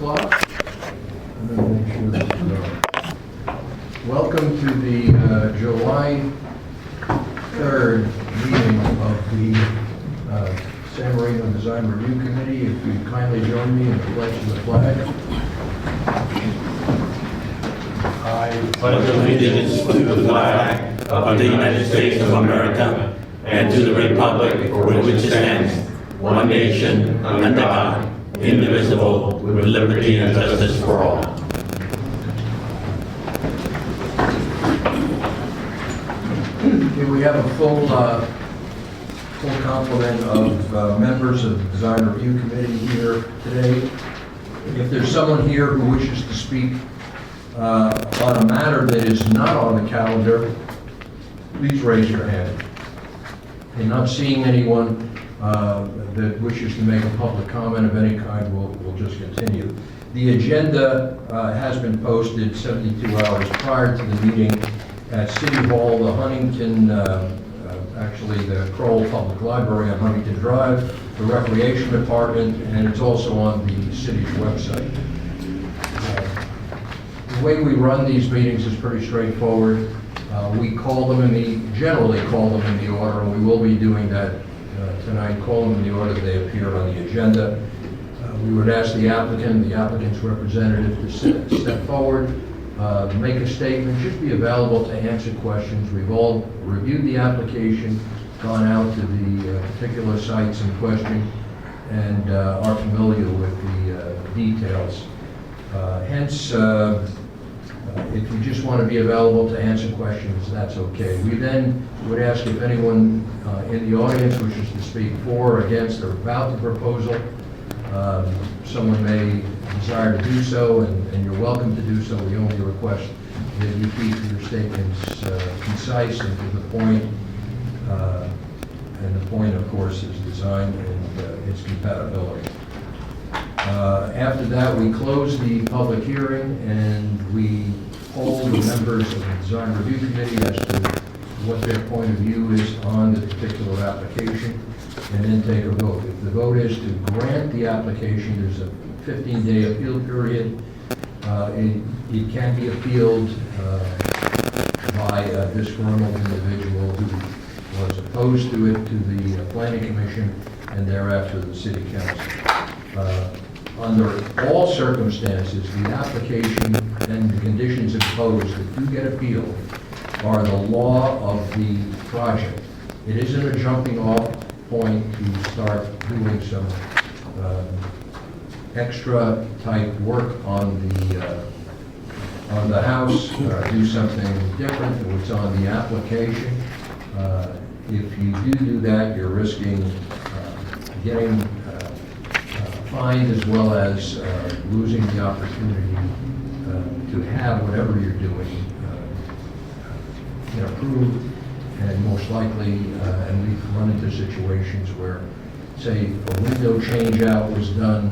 o'clock. I'm going to make sure this is on. Welcome to the July 3rd meeting of the San Marino Design Review Committee. If you'd kindly join me in the pledge of the flag. I pledge allegiance to the flag of the United States of America and to the republic for which it stands, one nation, under God, indivisible, with liberty and justice for all. Okay, we have a full complement of members of the Design Review Committee here today. If there's someone here who wishes to speak on a matter that is not on the calendar, please raise your hand. And not seeing anyone that wishes to make a public comment of any kind, we'll just continue. The agenda has been posted 72 hours prior to the meeting at City Hall, the Huntington, actually the Kroll Public Library on Huntington Drive, the Recreation Department, and it's also on the city's website. The way we run these meetings is pretty straightforward. We generally call them in the order, and we will be doing that tonight, call them in the order they appear on the agenda. We would ask the applicant's representative to step forward, make a statement, just be available to answer questions. We've all reviewed the application, gone out to the particular sites in question, and are familiar with the details. Hence, if you just want to be available to answer questions, that's okay. We then would ask if anyone in the audience wishes to speak for or against or about the proposal. Someone may desire to do so, and you're welcome to do so. We only request that you keep your statements concise and to the point. And the point, of course, is design and its compatibility. After that, we close the public hearing and we poll the members of the Design Review Committee as to what their point of view is on the particular application, and then take a vote. If the vote is to grant the application, there's a 15-day appeal period. It can be appealed by a disgruntled individual who was opposed to it to the Planning Commission and thereafter the City Council. Under all circumstances, the application and the conditions imposed that do get appealed are the law of the project. It isn't a jumping off point to start doing some extra type work on the house, do something different than what's on the application. If you do that, you're risking getting fined as well as losing the opportunity to have whatever you're doing approved, and most likely, and we've run into situations where, say, a window change out was done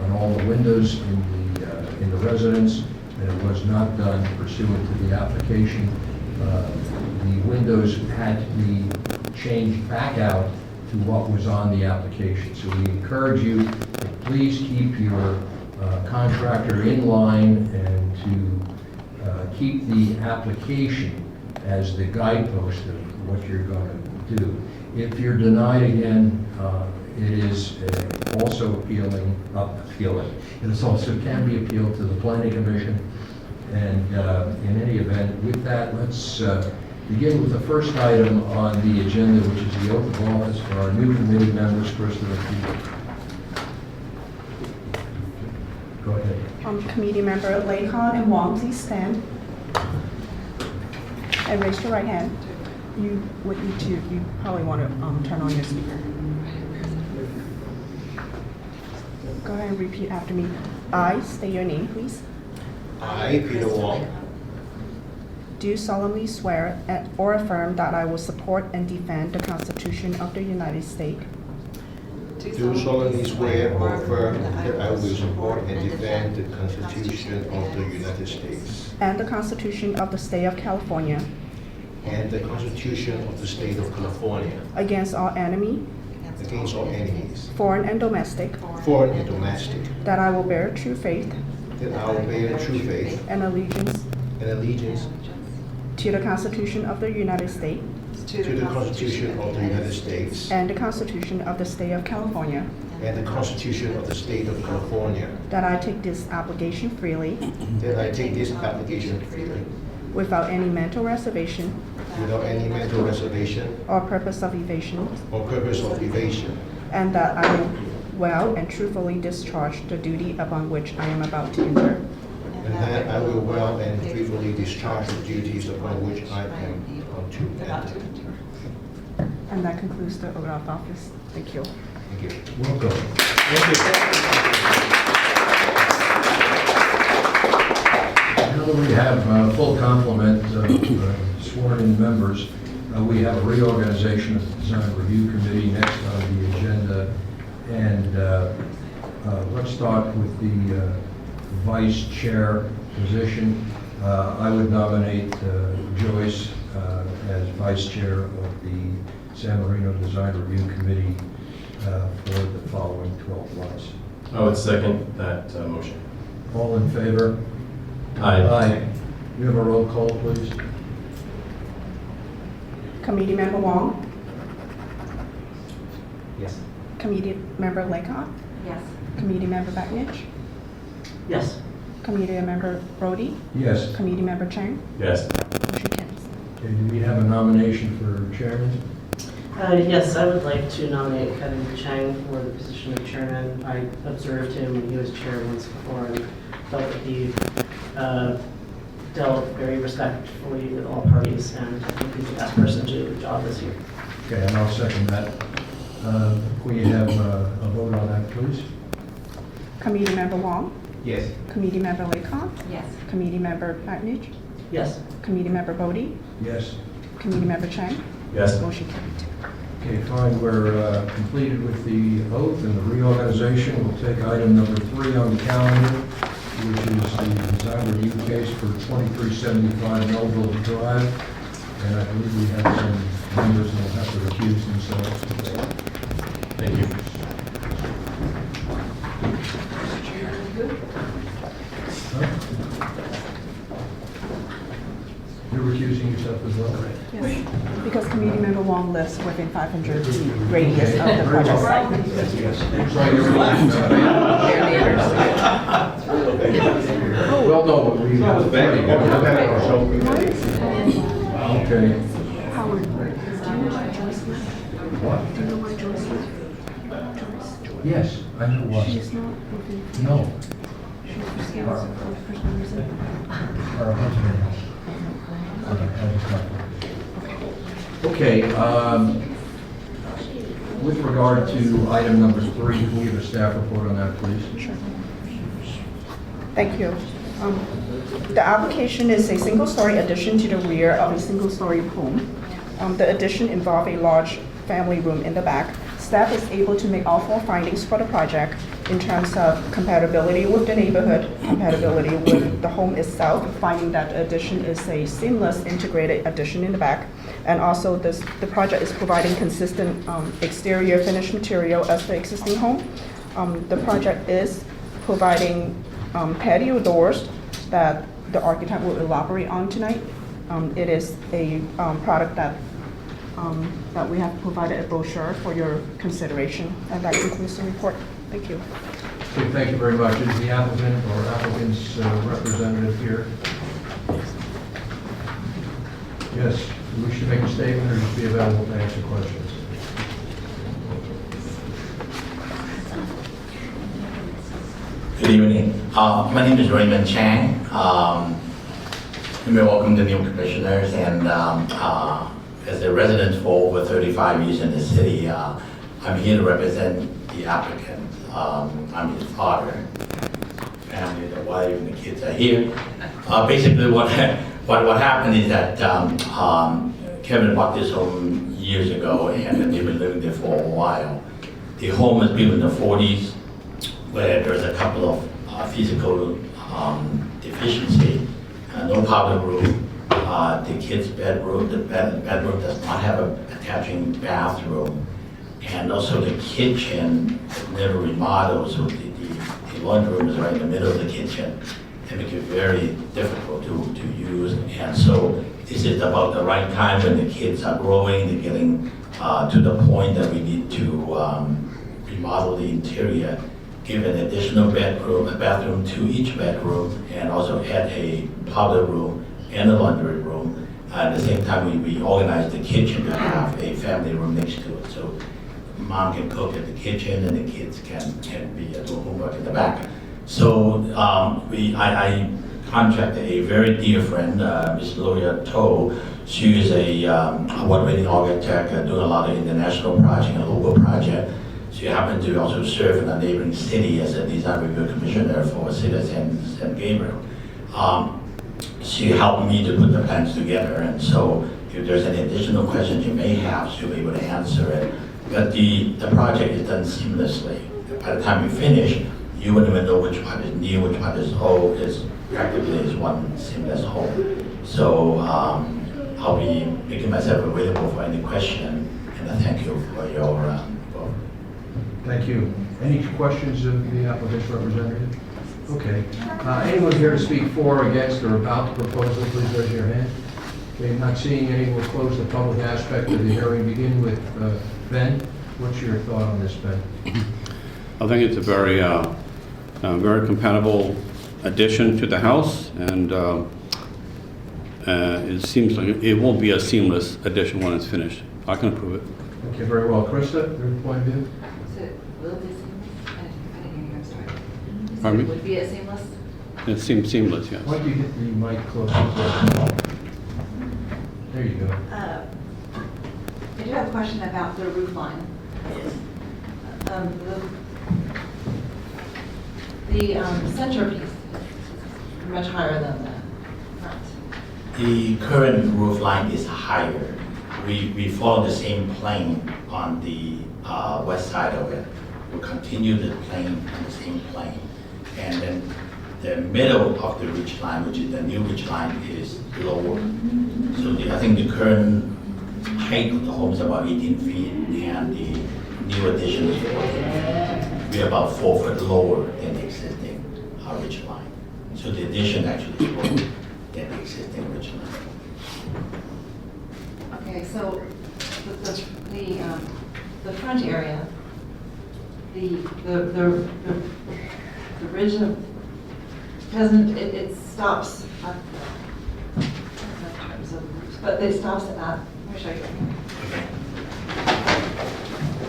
on all the windows in the residence, and it was not done pursuant to the application. The windows had to be changed back out to what was on the application. So we encourage you to please keep your contractor in line and to keep the application as the guidepost of what you're going to do. If you're denied again, it is also appealing. It also can be appealed to the Planning Commission. And in any event, with that, let's begin with the first item on the agenda, which is the oath of office for our new committee members, Christopher. Go ahead. Committee member Lakon and Wong, please stand. And raise your right hand. You probably want to turn on your speaker. Go ahead and repeat after me. I state your name, please. I, Peter Wong, Do solemnly swear or affirm that I will support and defend the Constitution of the United States do solemnly swear or affirm that I will support and defend the Constitution of the United States and the Constitution of the State of California and the Constitution of the State of California against all enemy, against all enemies, foreign and domestic, foreign and domestic, that I will bear true faith that I will bear true faith and allegiance and allegiance to the Constitution of the United States to the Constitution of the United States and the Constitution of the State of California, and the Constitution of the State of California, that I take this obligation freely that I take this application freely without any mental reservation without any mental reservation or purpose of evasion, or purpose of evasion, and that I will well and truthfully discharge the duty upon which I am about to enter. and that I will well and faithfully discharge the duties upon which I am about to enter. And that concludes the oath of office. Thank you. Thank you. Welcome. Now that we have a full complement of sworn-in members, we have a reorganization of the Design Review Committee next on the agenda. And let's start with the vice chair position. I would nominate Joyce as vice chair of the San Marino Design Review Committee for the following 12 months. I would second that motion. All in favor? Aye. You have a roll call, please? Committee Member Wong, Yes. Committee Member Laycock, Yes. Committee Member Bagnich, Yes. Committee Member Brody, Yes. Committee Member Chang. Yes. Motion carries. Okay, do we have a nomination for chairman? Yes, I would like to nominate Kevin Chang for the position of chairman. I observed him when he was chair once before and felt that he dealt very respectfully with all parties, and I think he's the best person to do the job this year. Okay, and I'll second that. Can we have a vote on that, please? Committee Member Wong, Yes. Committee Member Laycock, Yes. Committee Member Bagnich, Yes. Committee Member Brody, Yes. Committee Member Chang. Yes. Motion carried. Okay, fine, we're completed with the oath and the reorganization. We'll take item number 3 on the calendar, which is the design review case for 2375 Melville Drive. And I believe we have some members that will have to recuse themselves. Thank you. You're recusing yourself as well? Yes, because Committee Member Wong lives within 500 feet radius of the project site. So you're Well, no, but we have Okay. Howard, do you know why Joyce left? What? Do you know why Joyce left? Joyce? Yes, I know what. She's not within, No, she's responsible for personal reason. her husband. Okay, with regard to item number 3, can we have a staff report on that, please? Sure. Thank you. The application is a single-story addition to the rear of a single-story home. The addition involves a large family room in the back. Staff is able to make all 4 findings for the project in terms of compatibility with the neighborhood, compatibility with the home itself, finding that the addition is a seamless integrated addition in the back. And also the project is providing consistent exterior finish material as the existing home. The project is providing patio doors that the architect will elaborate on tonight. It is a product that we have provided a brochure for your consideration. And that concludes the report. Thank you. Okay, thank you very much. Is the applicant or applicant's representative here? Yes, do you wish to make a statement or just be available to answer questions? Good evening. My name is Raymond Chang. You may welcome the new commissioners, and as a resident for over 35 years in the city, I'm here to represent the applicant. I'm his father, family, the wife, and the kids are here. Basically, what happened is that Kevin bought this home years ago, and they've been living there for a while. The home was built in the 40s, where there's a couple of physical deficiency. No powder room. The kids' bedroom, the bedroom does not have an attaching bathroom. And also the kitchen never remodeled, so the laundry room is right in the middle of the kitchen. It makes it very difficult to use. And so this is about the right time when the kids are growing, they're getting to the point that we need to remodel the interior, give an additional bedroom, a bathroom to each bedroom, and also add a powder room and a laundry room. At the same time, we organize the kitchen to have a family room next to it. So mom can cook in the kitchen and the kids can be doing homework in the back. So I contracted a very dear friend, Ms. Gloria Toh. She is a award-winning architect doing a lot of international project and local project. She happened to also serve in a neighboring city as a design review commissioner for City of San Gabriel. She helped me to put the plans together, and so if there's any additional questions you may have, she'll be able to answer it. But the project is done seamlessly. By the time we finish, you wouldn't even know which part is new, which part is old. It's practically is one seamless whole. So I'll be making myself available for any question, and I thank you for your vote. Thank you. Any questions of the applicant's representative? Okay. Anyone here to speak for, against, or about the proposal, please raise your hand. Okay, not seeing any, we'll close the public aspect of the hearing. Begin with Ben. What's your thought on this, Ben? I think it's a very, very compatible addition to the house, and it seems like it won't be a seamless addition when it's finished. I can approve it. Okay, very well. Krista, your point of view? So will it be seamless? I didn't hear you, I'm sorry. Pardon me? Would it be a seamless? It seems seamless, yes. Why don't you get the mic closer? There you go. I do have a question about the roof line. The centerpiece is much higher than the front. The current roof line is higher. We follow the same plane on the west side of it. We'll continue the plane on the same plane. And then the middle of the ridge line, which is the new ridge line, is lower. So I think the current height of the home is about 18 feet, and the new addition is 14 feet. We're about 4 foot lower than the existing ridge line. So the addition actually is lower than the existing ridge line. Okay, so the front area, the ridge of, doesn't, it stops at, in terms of roofs, but it stops at, let me show you.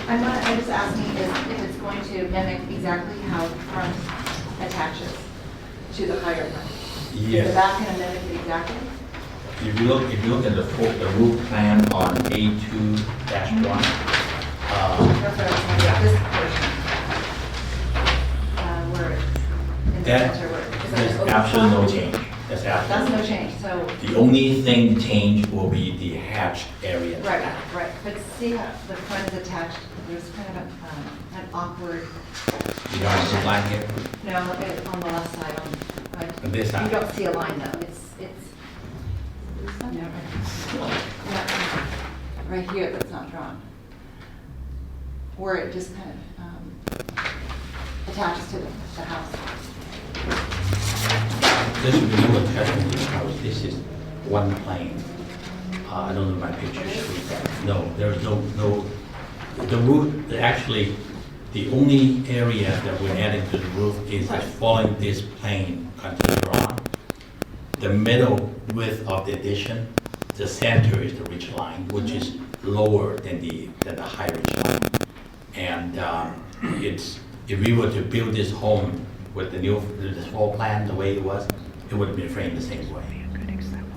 I'm just asking if it's going to mimic exactly how the front attaches to the higher front. Yes. Is the back going to mimic it exactly? If you look at the roof plan on A2-1, That's what I was saying, Yeah. this portion. Where it's in the that center, where, is that there's an absolutely no overflow? change. That's That's absolutely no change, so, The only thing changed will be the hatched area. at the right, back. right. But see how the front is attached, there's kind of an awkward, You don't have this line here? no, on the left side, right? On this side. You don't see a line though, it's, no, right here that's not drawn. Where it just kind of attaches to the house. This will be no attachment to the house. This is one plane. I don't know if my picture shows that. No, there's no, the roof, actually, the only area that we're adding to the roof is following this plane continued on. The middle width of the addition, the center is the ridge line, which is lower than the high ridge line. And if we were to build this home with this whole plan the way it was, it would have been framed the same way.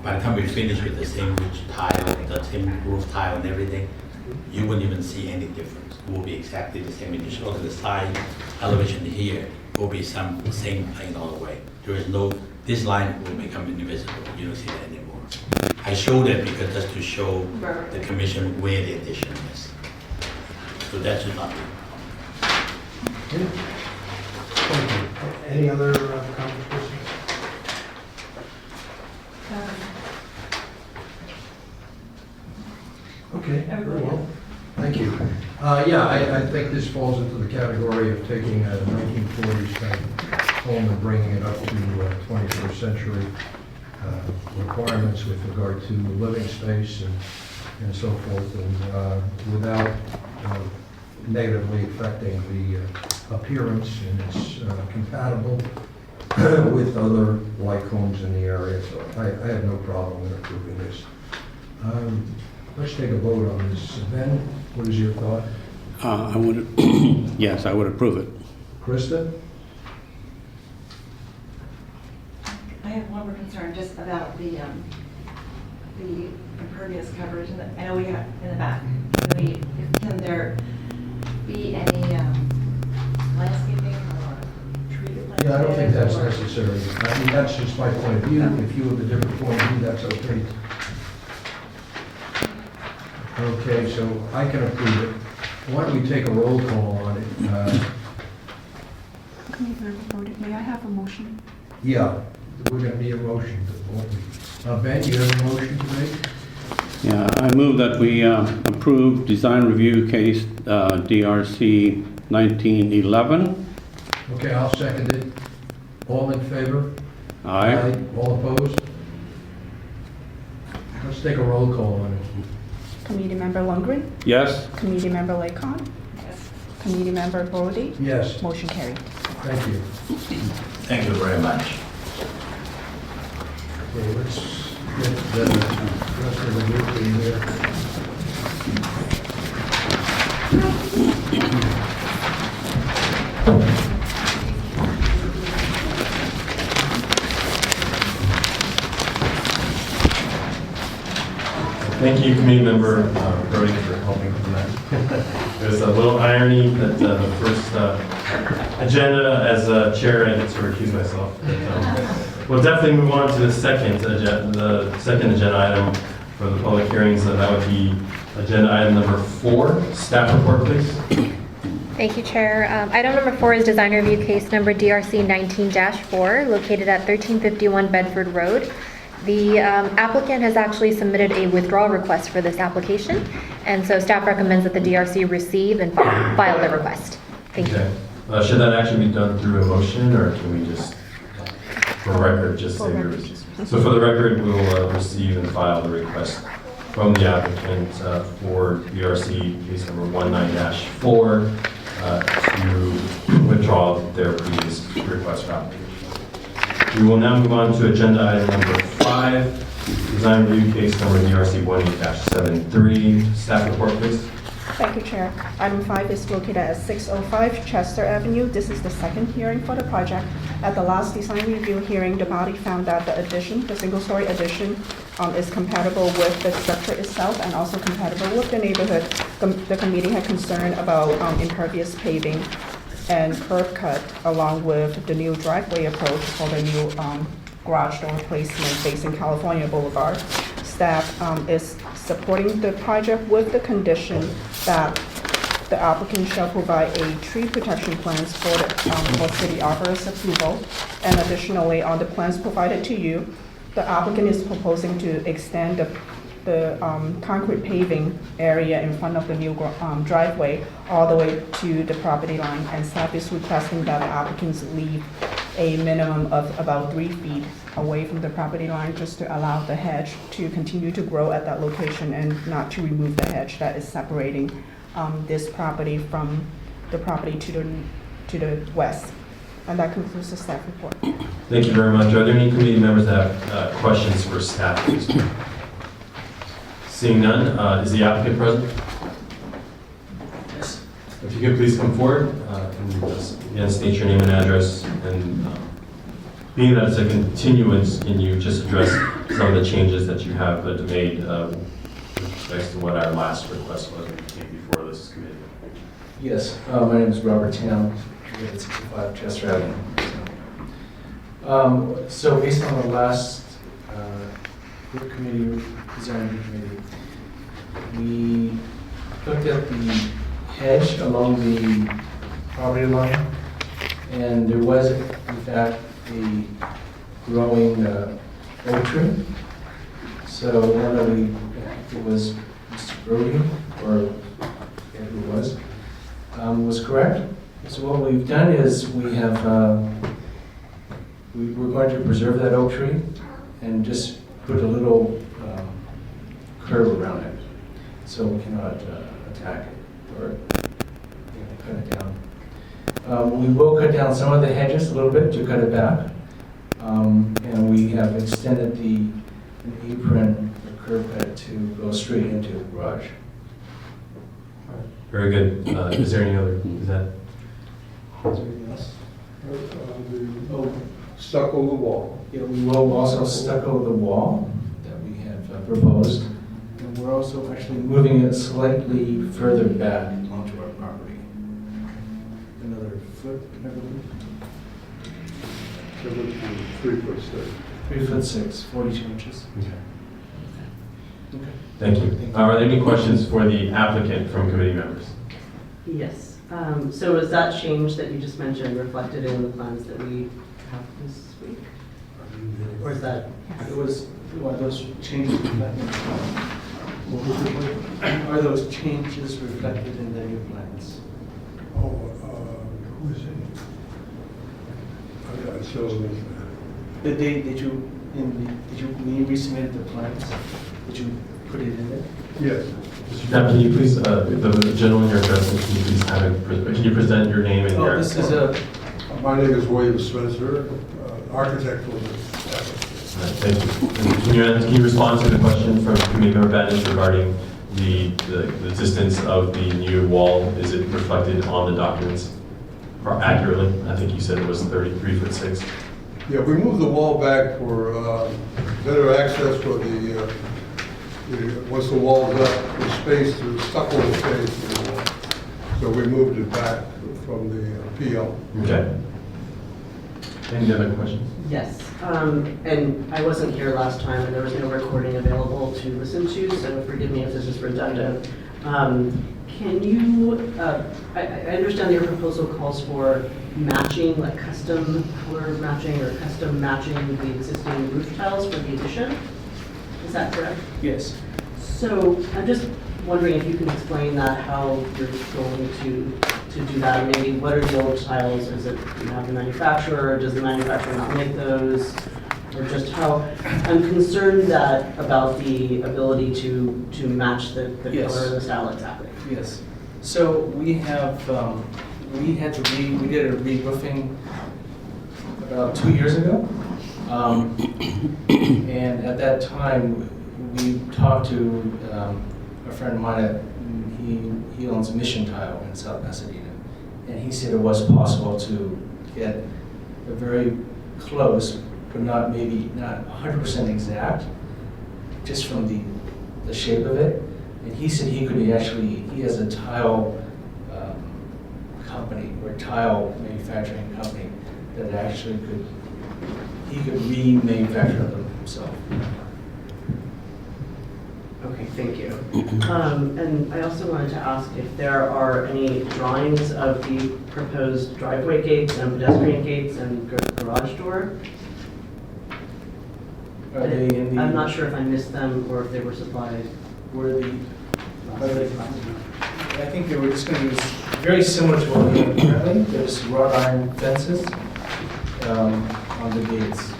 By the time we finish with the same ridge tile, the same roof tile and everything, you wouldn't even see any difference. It will be exactly the same. If you show the side elevation here, it will be same plane all the way. There is no, this line will become invisible. You don't see that anymore. I showed it because just to show the commission where the addition is. So that should not be. Thank you. Any other comments, Krista? Okay, very well. Thank you. Yeah, I think this falls into the category of taking a 1940s kind of home and bringing it up to 21st century requirements with regard to living space and so forth, and without negatively affecting the appearance, and it's compatible with other like homes in the area, so I have no problem with approving this. Let's take a vote on this. Ben, what is your thought? I would, yes, I would approve it. Krista? I have one more concern just about the impervious coverage, and I know we have in the back. Can there be any landscaping or treated landscaping? Yeah, I don't think that's necessary. I mean, that's just my point of view. If you have a different point of view, that's okay. Okay, so I can approve it. Why don't we take a roll call on it? May I have a motion? Yeah, we're going to need a motion, won't we? Ben, you have a motion to make? Yeah, I move that we approve design review case DRC 1911. Okay, I'll second it. All in favor? Aye. All opposed? Let's take a roll call on it. Committee Member Lundgren, Yes? Committee Member Lakon, Committee Member Brody, Yes, motion carried. thank you. Thank you very much. Okay, let's get the rest of the group in here. Thank you, committee member Brody, for helping with that. There's a little irony that the first agenda as chair, I get to recuse myself. But, we'll definitely move on to the second agenda item for the public hearings. So that would be agenda item number 4. Staff report, please. Thank you, Chair. Item number 4 is design review case number DRC 19-4, located at 1351 Bedford Road. The applicant has actually submitted a withdrawal request for this application, and so staff recommends that the DRC receive and file the request. Thank you. Okay. Should that action be done through a motion, or can we just, for record, just say we receive? So for the record, we will receive and file the request from the applicant for DRC case number 19-4 to withdraw their previous request for application. We will now move on to agenda item number 5, design review case number DRC 18-73. Staff report, please. Thank you, Chair. Item 5 is located at 605 Chester Avenue. This is the second hearing for the project. At the last design review hearing, the body found that the addition, the single-story addition, is compatible with the structure itself and also compatible with the neighborhood. The committee had concern about impervious paving and curb cut, along with the new driveway approach for the new garage door placement facing California Boulevard. Staff is supporting the project with the condition that the applicant shall provide a tree protection plans for the city officer's approval. And additionally, on the plans provided to you, the applicant is proposing to extend the concrete paving area in front of the new driveway all the way to the property line, and staff is requesting that the applicants leave a minimum of about 3 feet away from the property line, just to allow the hedge to continue to grow at that location and not to remove the hedge that is separating this property from the property to the west. And that concludes the staff report. Thank you very much. Are there any committee members that have questions for staff, please? Seeing none, is the applicant present? Yes. If you could please come forward and just again state your name and address, and being that it's a continuance, can you just address some of the changes that you have made with respect to what our last request was when we came before this committee? Yes, my name is Robert Tam, I live at 65 Chester Avenue. So based on the last group committee, design review committee, we looked at the hedge along the property line, and there was in fact a growing oak tree. So one of it was Mr. Brody, or was correct. So what we've done is we have, we're going to preserve that oak tree and just put a little curve around it, so we cannot attack it or cut it down. We will cut down some of the hedges a little bit to cut it back, and we have extended an apron, the curb cut, to go straight into the garage. Very good. Is there any other, is that? Is there anything else? Oh, Stucco the wall. yeah, we will also stucco the wall that we have proposed, and we're also actually moving it slightly further back onto our property. Another foot, I believe. 3'6". 3'6", 42 inches. Okay. Okay. Thank you. Are there any questions for the applicant from committee members? Yes. So is that change that you just mentioned reflected in the plans that we have this week? Or is that? It was, are those changes reflected? Are those changes reflected in the new plans? Who is it? I saw The date, did you, when you resubmitted the plans, did you put it in there? Yes. Mr. Knapp, can you please, the gentleman you're addressing, can you please can you present your name and your? Oh, this is a, My name is William Spencer, architect for the. All right, thank you. And can you respond to the question from Committee Member Banish regarding the distance of the new wall? Is it reflected on the documents accurately? I think you said it was 33'6". Yeah, we moved the wall back for better access for once the wall's up, the space, the stucco space. So we moved it back from the PL. Okay. Any other questions? Yes. And I wasn't here last time, and there was no recording available to listen to, so forgive me if this is redundant. Can you, I understand that your proposal calls for matching, like custom color matching or custom matching the existing roof tiles for the addition? Is that correct? yes. So I'm just wondering if you can explain that, how you're going to do that. Maybe what are the old tiles? Is it you have the manufacturer? Does the manufacturer not make those? Or just how, I'm concerned that about the ability to match the Yes. color and the style exactly. Yes. So we have, we did a re-roofing about 2 years ago. And at that time, we talked to a friend of mine, he owns Mission Tile in South Pasadena. And he said it was possible to get a very close, but not 100% exact, just from the shape of it. And he said he has a tile company or tile manufacturing company that actually he could remanufacture them himself. Okay, thank you. And I also wanted to ask if there are any drawings of the proposed driveway gates and pedestrian gates and garage door? Are they in the? I'm not sure if I missed them or if they were supplied. I think they were just going to be very similar to what we have currently. There's wrought iron fences on the gates.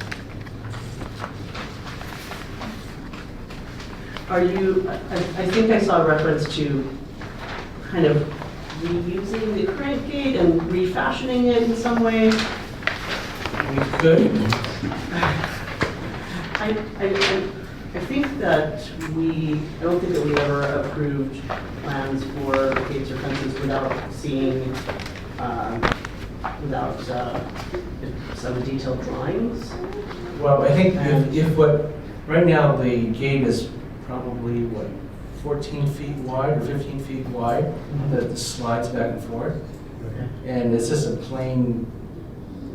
Are you, I think I saw a reference to kind of reusing the current gate and refashioning it in some way. We could. I think that I don't think that we ever approved plans for gates or fences without seeing, without some detailed drawings. Well, I think right now the gate is probably 14 feet wide or 15 feet wide, that slides back and forth. Okay. And it's just a plain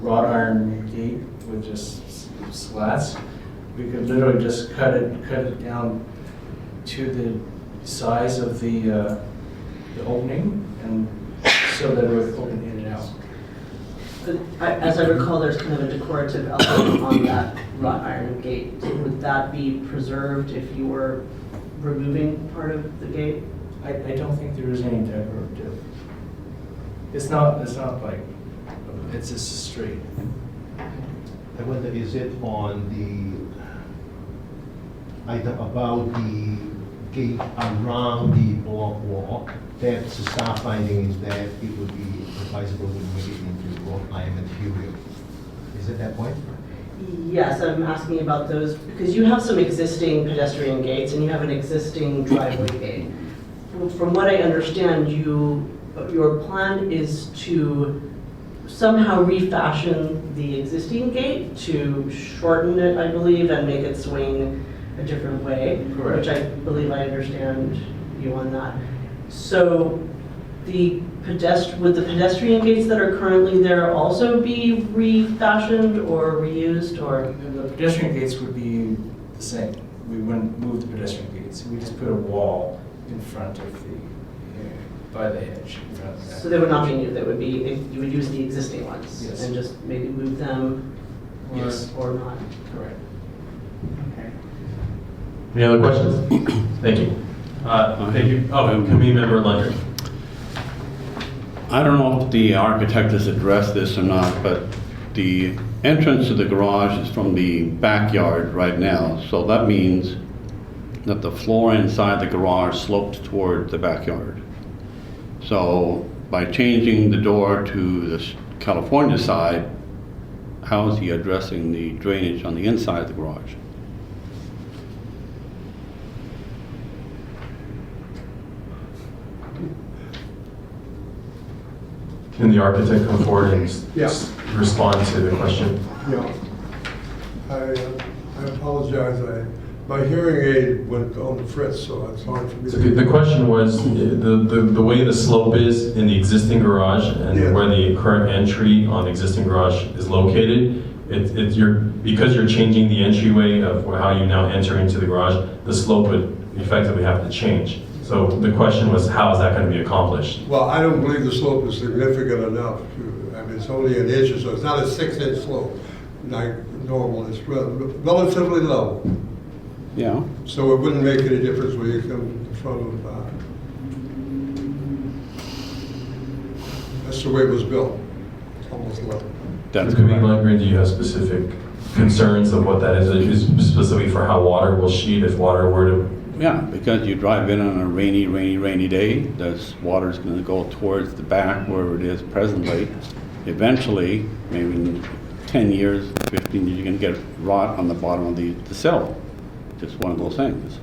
wrought iron gate with just slats. We could literally just cut it down to the size of the opening, and so that it would open in and out. As I recall, there's kind of a decorative element on that wrought iron gate. Would that be preserved if you were removing part of the gate? I don't think there is any decorative. It's not like, it's just straight. I wonder, is it on the item about the gate around the block wall? That's the staff finding is that it would be advisable to make it into wrought iron material. Is it that point? Yes, I'm asking about those, because you have some existing pedestrian gates and you have an existing driveway gate. From what I understand, your plan is to somehow refashion the existing gate to shorten it, I believe, and make it swing a different way. Correct. Which I believe I understand you on that. So would the pedestrian gates that are currently there also be refashioned or reused, or? The pedestrian gates would be the same. We wouldn't move the pedestrian gates. We just put a wall in front of by the hedge. In front of that. So they would not be new, they would be, you would use the existing ones? Yes. And just maybe move them Yes. or not? Correct. Okay. Any other questions? Thank you. Thank you. Oh, Committee Member Lunder. I don't know if the architect has addressed this or not, but the entrance to the garage is from the backyard right now. So that means that the floor inside the garage slopes toward the backyard. So by changing the door to the California side, how is he addressing the drainage on the inside of the garage? Can the architect come forward and Yes. respond to the question? Yeah. I apologize, my hearing aid went on the fritz, so it's hard for me So to... the question was, the way the slope is in the existing garage and Yeah. where the current entry on the existing garage is located, because you're changing the entryway of how you now enter into the garage, the slope would effectively have to change. So the question was, how is that going to be accomplished? Well, I don't believe the slope is significant enough. I mean, it's only an inch or so. It's not a 6-inch slope like normal. It's relatively low. Yeah. So it wouldn't make any difference where you come from. That's the way it was built, almost level. That's Committee correct. Lundgren, do you have specific concerns of what that is? Is it specifically for how water will sheet if water were to? Yeah, because you drive in on a rainy day, this water's gonna go towards the back where it is presently. Eventually, maybe in 10 years, 15 years, you're gonna get rot on the bottom of the sill. Just one of those things.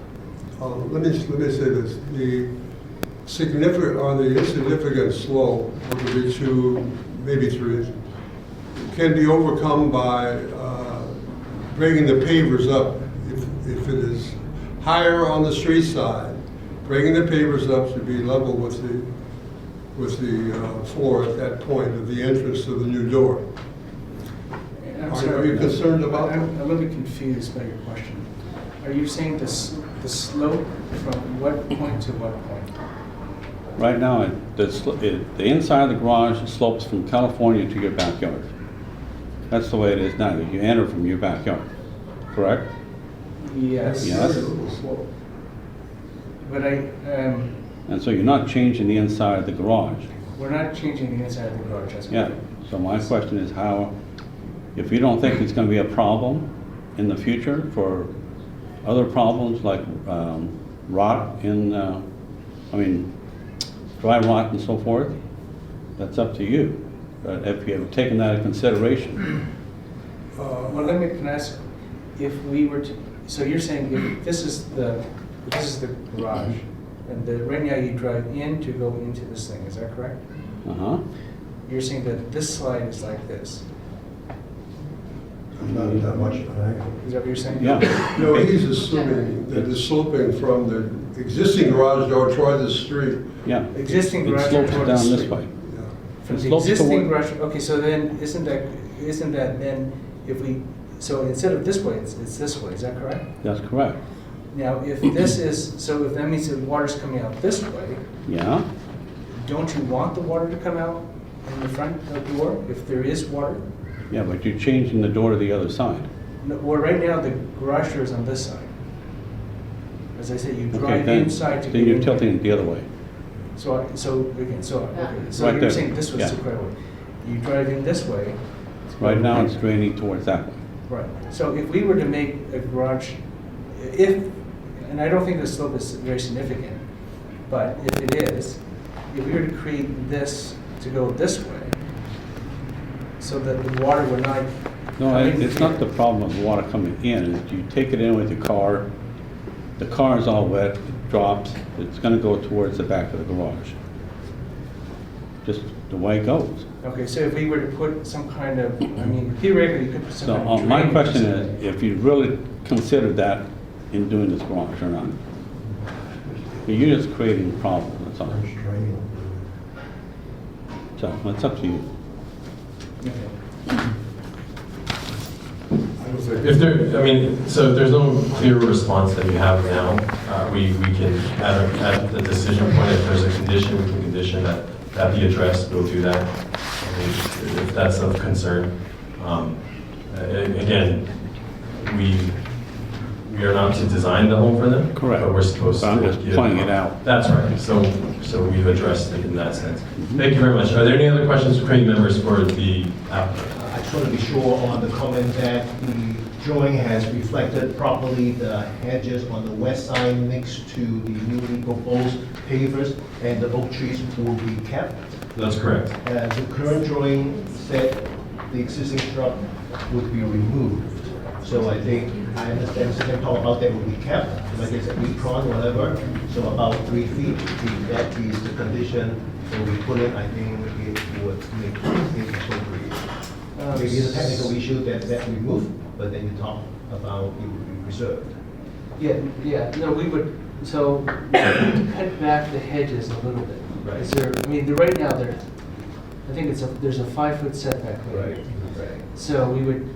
Let me say this: the significant or the insignificant slope would be 2, maybe 3 inches. It can be overcome by bringing the pavers up if it is higher on the street side. Bringing the pavers up to be level with the floor at that point of the entrance to the new door. I'm Are sorry. you concerned about that? I'm a little bit confused by your question. Are you saying the slope from what point to what point? Right now, the inside of the garage slopes from California to your backyard. That's the way it is now. You enter from your backyard, correct? Yes. Yes. But And so you're not changing the inside of the garage. we're not changing the inside of the garage. That's Yeah, correct. so my question is how, if you don't think it's gonna be a problem in the future for other problems like rot in, dry rot and so forth, that's up to you. But if you have taken that into consideration, Well, can I ask, if we were to, so you're saying if this is the garage, and right now you drive in to go into this thing, is that correct? uh-huh, You're saying that this slide is like this, Not that much of an angle. is that what you're saying? yeah, No, he's assuming that it's sloping from the existing garage door toward the street. yeah. Existing It garage slopes toward the down this street. way. Yeah. From It the slopes existing toward- garage, okay, so then, isn't that then, if we, so instead of this way, it's this way, is that correct? That's correct. Now, if this is, so if that means that water's coming out this way, Yeah, don't you want the water to come out in the front door if there is water? yeah, but you're changing the door to the other side. No, well, right now, the garage door is on this side. As I said, you Okay, drive then, inside to then get you're in. tilting it the other way. So Right you're there. saying this was Yeah. the correct way. You drive in this way. Right now, it's draining towards that way. Right. So if we were to make a garage, and I don't think the slope is very significant, but if it is, if we were to create this to go this way, so that the water would not. No, come in it's not here. the problem of water coming in. It's you take it in with your car, the car is all wet, it drops, it's gonna go towards the back of the garage. Just the way it goes. Okay, so if we were to put some kind of, I mean, theoretically, you could put some So kind of my drainage question system. is, if you really considered that in doing this garage or not? You're just creating a problem, that's all. So it's up to you. Okay. If there, I mean, so if there's no clear response that you have now, we can, at the decision point, if there's a condition, we can condition that be addressed, we'll do that. I mean, if that's of concern. Again, we are not to design the home for them. Correct. But we're supposed to. But I'm just give- pointing it out. That's right, so we've addressed it in that sense. Thank you very much. Are there any other questions from committee members for the applicant? I just want to be sure on the comment that the drawing has reflected properly the hedges on the west side next to the newly proposed pavers, and the oak trees will be kept. That's correct. The current drawing said the existing shrub would be removed. So I think, I understand Second talk about that will be kept, like it's a recron, whatever, so about 3 feet. If that is the condition that we put in, I think it would make it appropriate. Maybe it's a technical issue that removed, but then you talk about it would be preserved. Yeah, no, we would, so we would cut back the hedges a little bit. Right. Is there, I mean, right now, I think there's a 5-foot setback. there. Right. So we would,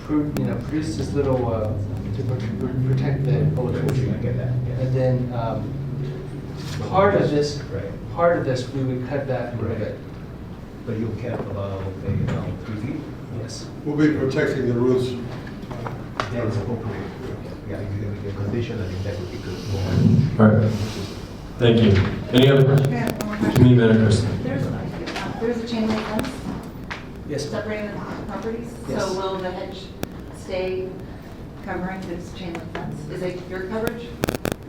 produce this little, to protect the oak tree. I get that, yeah. And then, part of this, we would cut back a little Right. bit. But you kept about, 3 feet? Yes. We'll be protecting the roots. That is appropriate. Yeah, if you're going to condition, I think that would be good. All right. Thank you. Any other questions? Yeah, one more question. Committee member Kristen. There's a chain link fence Yes. separating the properties. Yes. So will the hedge stay covering this chain link fence? Is it your coverage?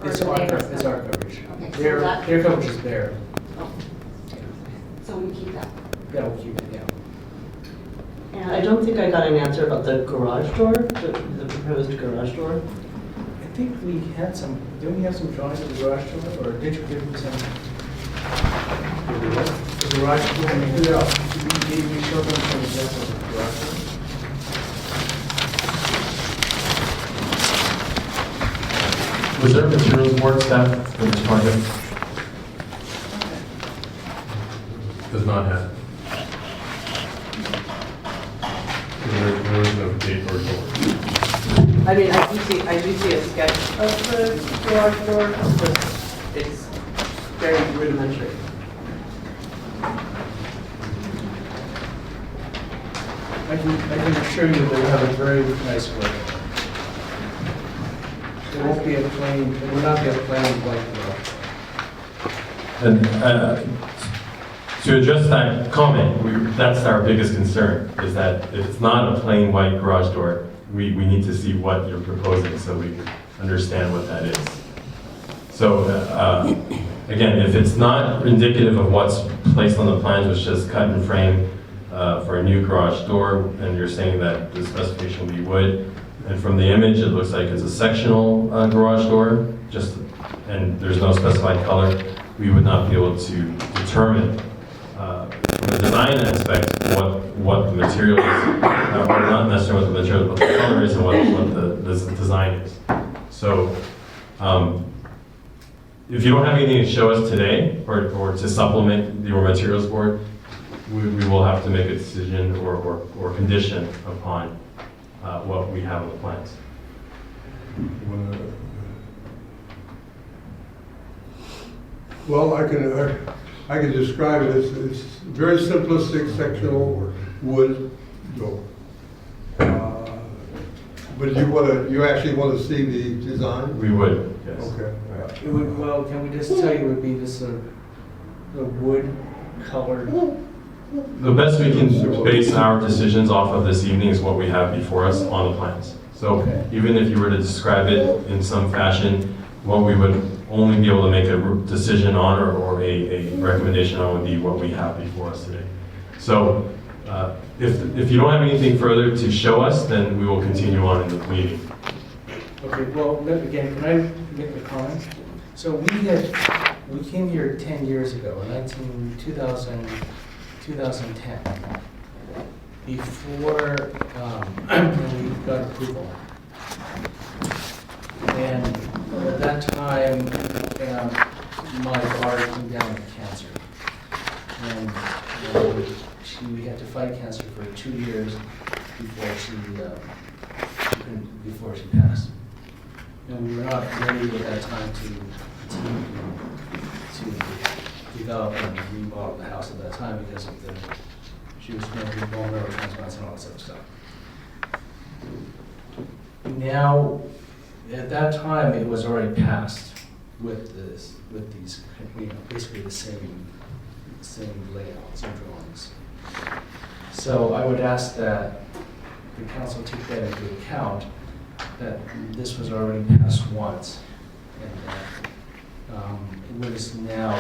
or It's the our, neighbor's it's our coverage. Okay, so Their, that- their coverage is bare. Oh. So we keep that. Yeah, we'll keep it, yeah. And I don't think I got an answer about the garage door, the proposed garage door. I think we had some, didn't we have some drawings of the garage door, or did you give me some? The garage door, I mean, did we show them some examples of the garage door? Was there a materials board staff for this project? Does not have. There is no gate or door. I mean, I do see a sketch of the garage door, but it's very rudimentary. I can assure you they will have a very nice way. It won't be a plain, it will not be a plain white door. And to address that comment, that's our biggest concern, is that if it's not a plain white garage door, we need to see what you're proposing so we can understand what that is. So, again, if it's not indicative of what's placed on the plans, which is cut and frame for a new garage door, and you're saying that the specification will be wood, and from the image, it looks like it's a sectional garage door, and there's no specified color, we would not be able to determine from a design aspect what the material is, or not necessarily what the material, but the color is and what the design is. So, if you don't have anything to show us today, or to supplement your materials board, we will have to make a decision or condition upon what we have on the plans. Well, I can describe it as, it's very simplistic sectional wood door. But you actually want to see the design? We would, yes. Okay. It would, well, can we just tell you it would be this, the wood colored? The best we can base our decisions off of this evening is what we have before us on the plans. So Okay. even if you were to describe it in some fashion, what we would only be able to make a decision on or a recommendation on would be what we have before us today. So if you don't have anything further to show us, then we will continue on in the meeting. Okay, well, again, can I make a comment? So we came here 10 years ago, in 2010, before we got approval. And at that time, my daughter came down with cancer. And we had to fight cancer for 2 years before she passed. And we were not ready at that time to develop and remodel the house at that time because of she was going through bone marrow transplants and all that sort of stuff. Now, at that time, it was already passed with these, basically the same layouts and drawings. So I would ask that the council take that into account, that this was already passed once, and that it was now,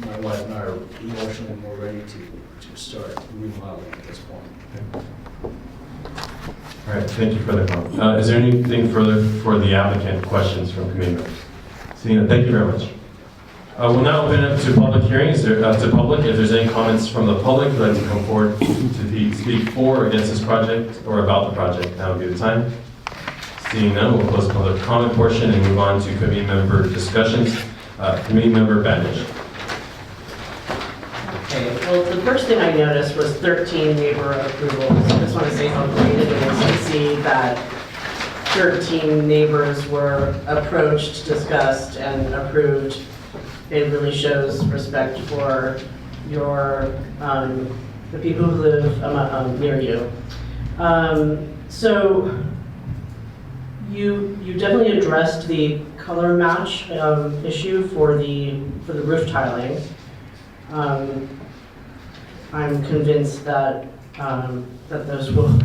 my wife and I are emotionally more ready to start remodeling at this point. All right, thank you for the comment. Is there anything further for the applicant? Questions from committee members? Seeing none, thank you very much. We'll now open it up to public hearings, to public. If there's any comments from the public who'd like to come forward to speak for or against this project or about the project, now would be the time. Seeing none, we'll close the public comment portion and move on to committee member discussions. Committee member Bandage. Okay, well, the first thing I noticed was 13 neighbor approvals. I just want to say how great it is to see that 13 neighbors were approached, discussed, and approved. It really shows respect for the people who live near you. So you definitely addressed the color match issue for the roof tiling. I'm convinced that that those will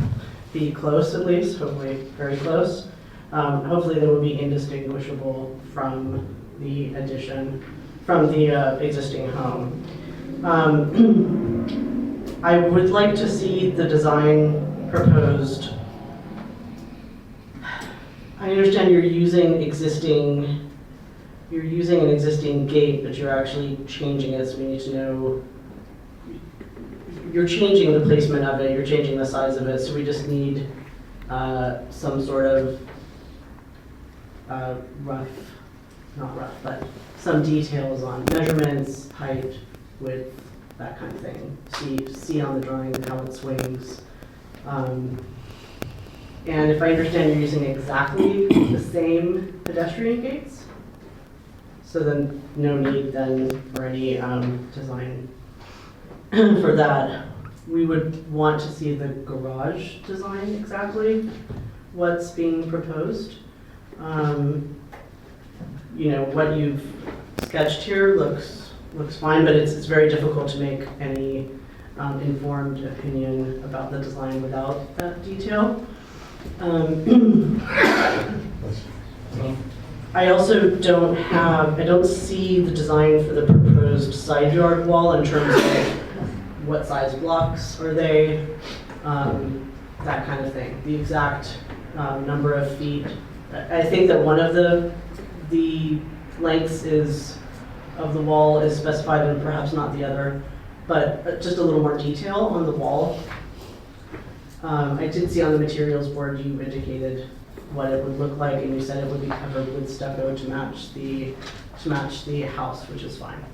be close, at least, hopefully very close. Hopefully they will be indistinguishable from the addition, from the existing home. I would like to see the design proposed. I understand you're using an existing gate, but you're actually changing it, so we need to know, you're changing the placement of it, you're changing the size of it, so we just need some sort of some details on measurements, height, width, that kind of thing. See on the drawing how it swings. And if I understand, you're using exactly the same pedestrian gates? So then no need then for any design for that. We would want to see the garage design exactly, what's being proposed. You know, what you've sketched here looks fine, but it's very difficult to make any informed opinion about the design without that detail. I also I don't see the design for the proposed side yard wall in terms of what size blocks are they, that kind of thing. The exact number of feet. I think that one of the lengths of the wall is specified and perhaps not the other, but just a little more detail on the wall. I did see on the materials board you indicated what it would look like, and you said it would be covered with stucco to match the house, which is fine.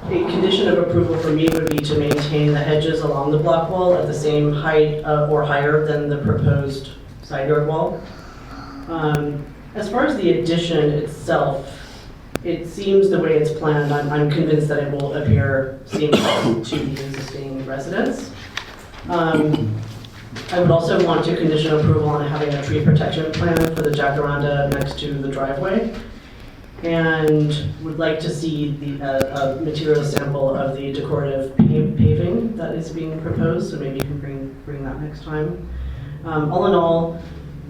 A condition of approval for me would be to maintain the hedges along the block wall at the same height or higher than the proposed side yard wall. As far as the addition itself, it seems the way it's planned, I'm convinced that it will appear seamless to the existing residents. I would also want to condition approval on having a tree protection plan for the jacaranda next to the driveway. And would like to see a material sample of the decorative paving that is being proposed, so maybe you can bring that next time. All in all,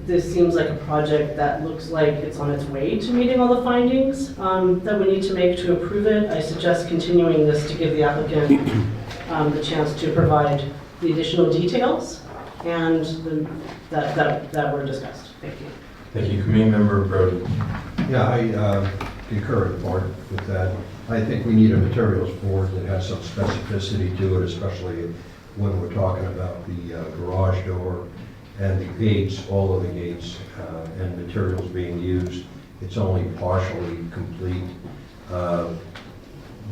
this seems like a project that looks like it's on its way to meeting all the findings that we need to make to approve it. I suggest continuing this to give the applicant the chance to provide the additional details and that were discussed. Thank you. Thank you. Committee Member Brody. Yeah, I concur in part with that. I think we need a materials board that has some specificity to it, especially when we're talking about the garage door and the gates, all of the gates, and materials being used. It's only partially complete.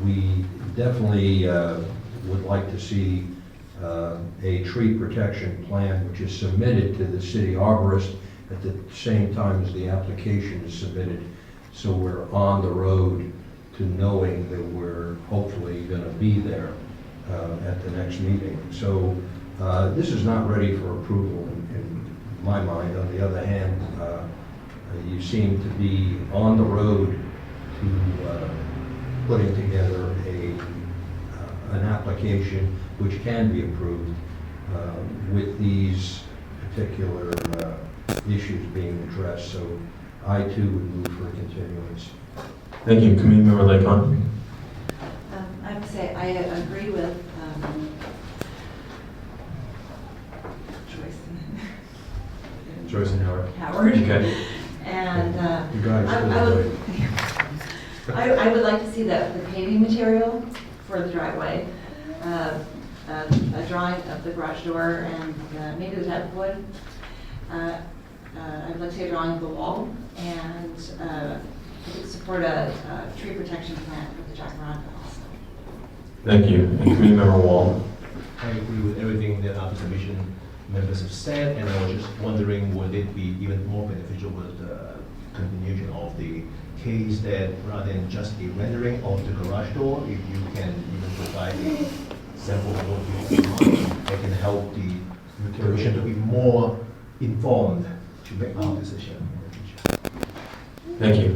We definitely would like to see a tree protection plan which is submitted to the city arborist at the same time as the application is submitted, so we're on the road to knowing that we're hopefully going to be there at the next meeting. So this is not ready for approval in my mind. On the other hand, you seem to be on the road to putting together an application which can be approved with these particular issues being addressed. So I too would move for a continuance. Thank you. Committee Member Lakon. I have to say, I agree with Joyce and Howard. Howard. Okay. And You guys I would like to see the paving material for the driveway, a drawing of the garage door and maybe the type of wood. I'd like to see a drawing of the wall and support a tree protection plan for the jacaranda also. Thank you. And Committee Member Wall. I agree with everything that other commission members have said, and I was just wondering, would it be even more beneficial with the continuation of the case that rather than just a rendering of the garage door, if you can even provide a sample of what you want, that can help the commission to be more informed to make our decision in the future. Thank you.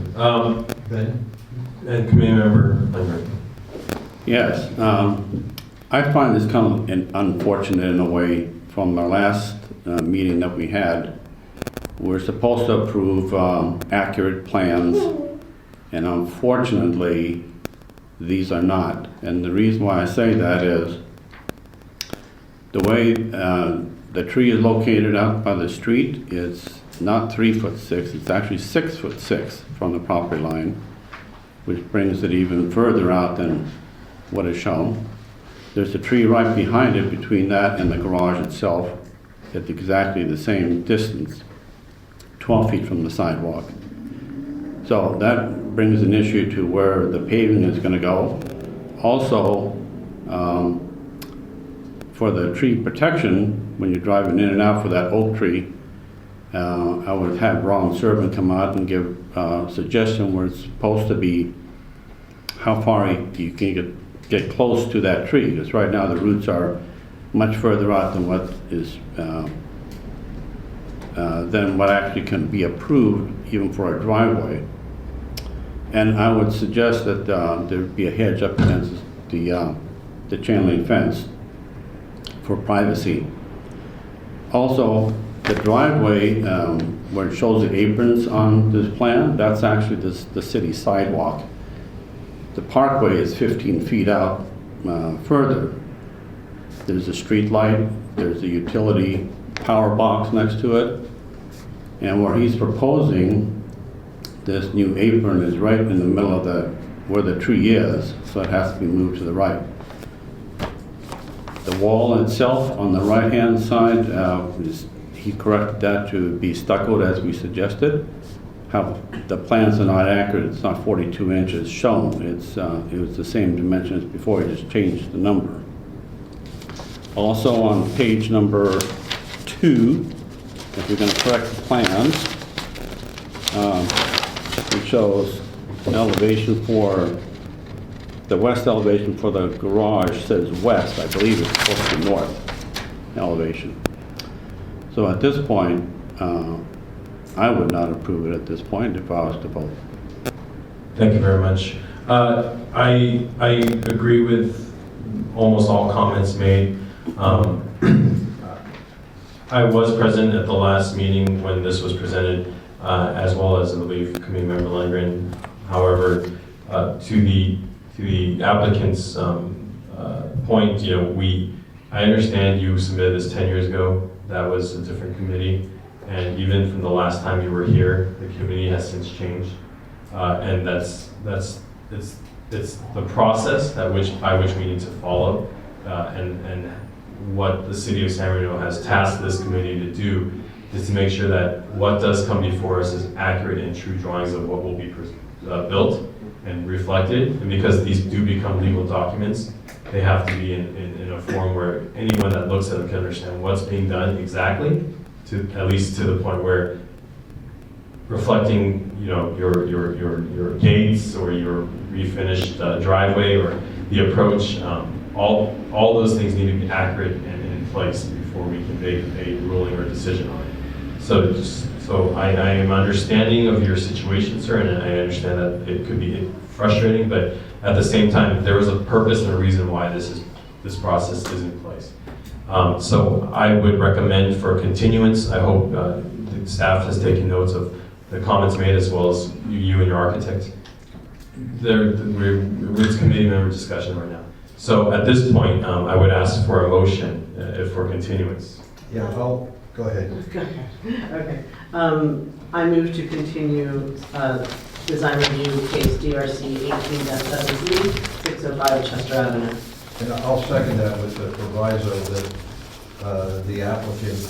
Ben? And Committee Member Lambert. Yes, I find this kind of unfortunate in a way. From our last meeting that we had, we're supposed to approve accurate plans, and unfortunately, these are not. And the reason why I say that is the way the tree is located out by the street is not 3'6", it's actually 6'6" from the property line, which brings it even further out than what is shown. There's a tree right behind it between that and the garage itself at exactly the same distance, 12 feet from the sidewalk. So that brings an issue to where the paving is going to go. Also, for the tree protection, when you're driving in and out for that oak tree, I would have Ron Servant come out and give a suggestion where it's supposed to be, how far you can get close to that tree, because right now the roots are much further out than what is than what actually can be approved even for a driveway. And I would suggest that there be a hedge up against the chain link fence for privacy. Also, the driveway where it shows the aprons on this plan, that's actually the city sidewalk. The parkway is 15 feet out further. There's a street light, there's a utility power box next to it, and where he's proposing this new apron is right in the middle of where the tree is, so it has to be moved to the right. The wall itself on the right-hand side, he corrected that to be stuccoed as we suggested. The plans are not accurate, it's not 42 inches shown, it was the same dimensions before, he just changed the number. Also on page number 2, if you're going to correct the plans, it shows an elevation for, the west elevation for the garage says west, I believe it's supposed to be north. elevation. So at this point, I would not approve it at this point if I was to vote. Thank you very much. I agree with almost all comments made. I was present at the last meeting when this was presented, as well as, I believe, Committee Member Lundgren. However, to the applicant's point, I understand you submitted this 10 years ago. That was a different committee. And even from the last time you were here, the committee has since changed. And it's the process by which we need to follow. And what the city of San Bernardino has tasked this committee to do is to make sure that what does come before us is accurate and true drawings of what will be built and reflected. And because these do become legal documents, they have to be in a form where anyone that looks at them can understand what's being done exactly, at least to the point where reflecting, your gates or your refinished driveway or the approach, all those things need to be accurate and in place before we can make a ruling or decision on it. So I am understanding of your situation, sir, and I understand that it could be frustrating, but at the same time, there was a purpose and a reason why this process is in place. So I would recommend for continuance. I hope the staff has taken notes of the comments made, as well as you and your architect. It's committee member discussion right now. So at this point, I would ask for a motion for continuance. Yeah, go ahead. Okay. I move to continue design review case DRC 18-73, 605 Chester Avenue. And I'll second that with the proviso that the applicant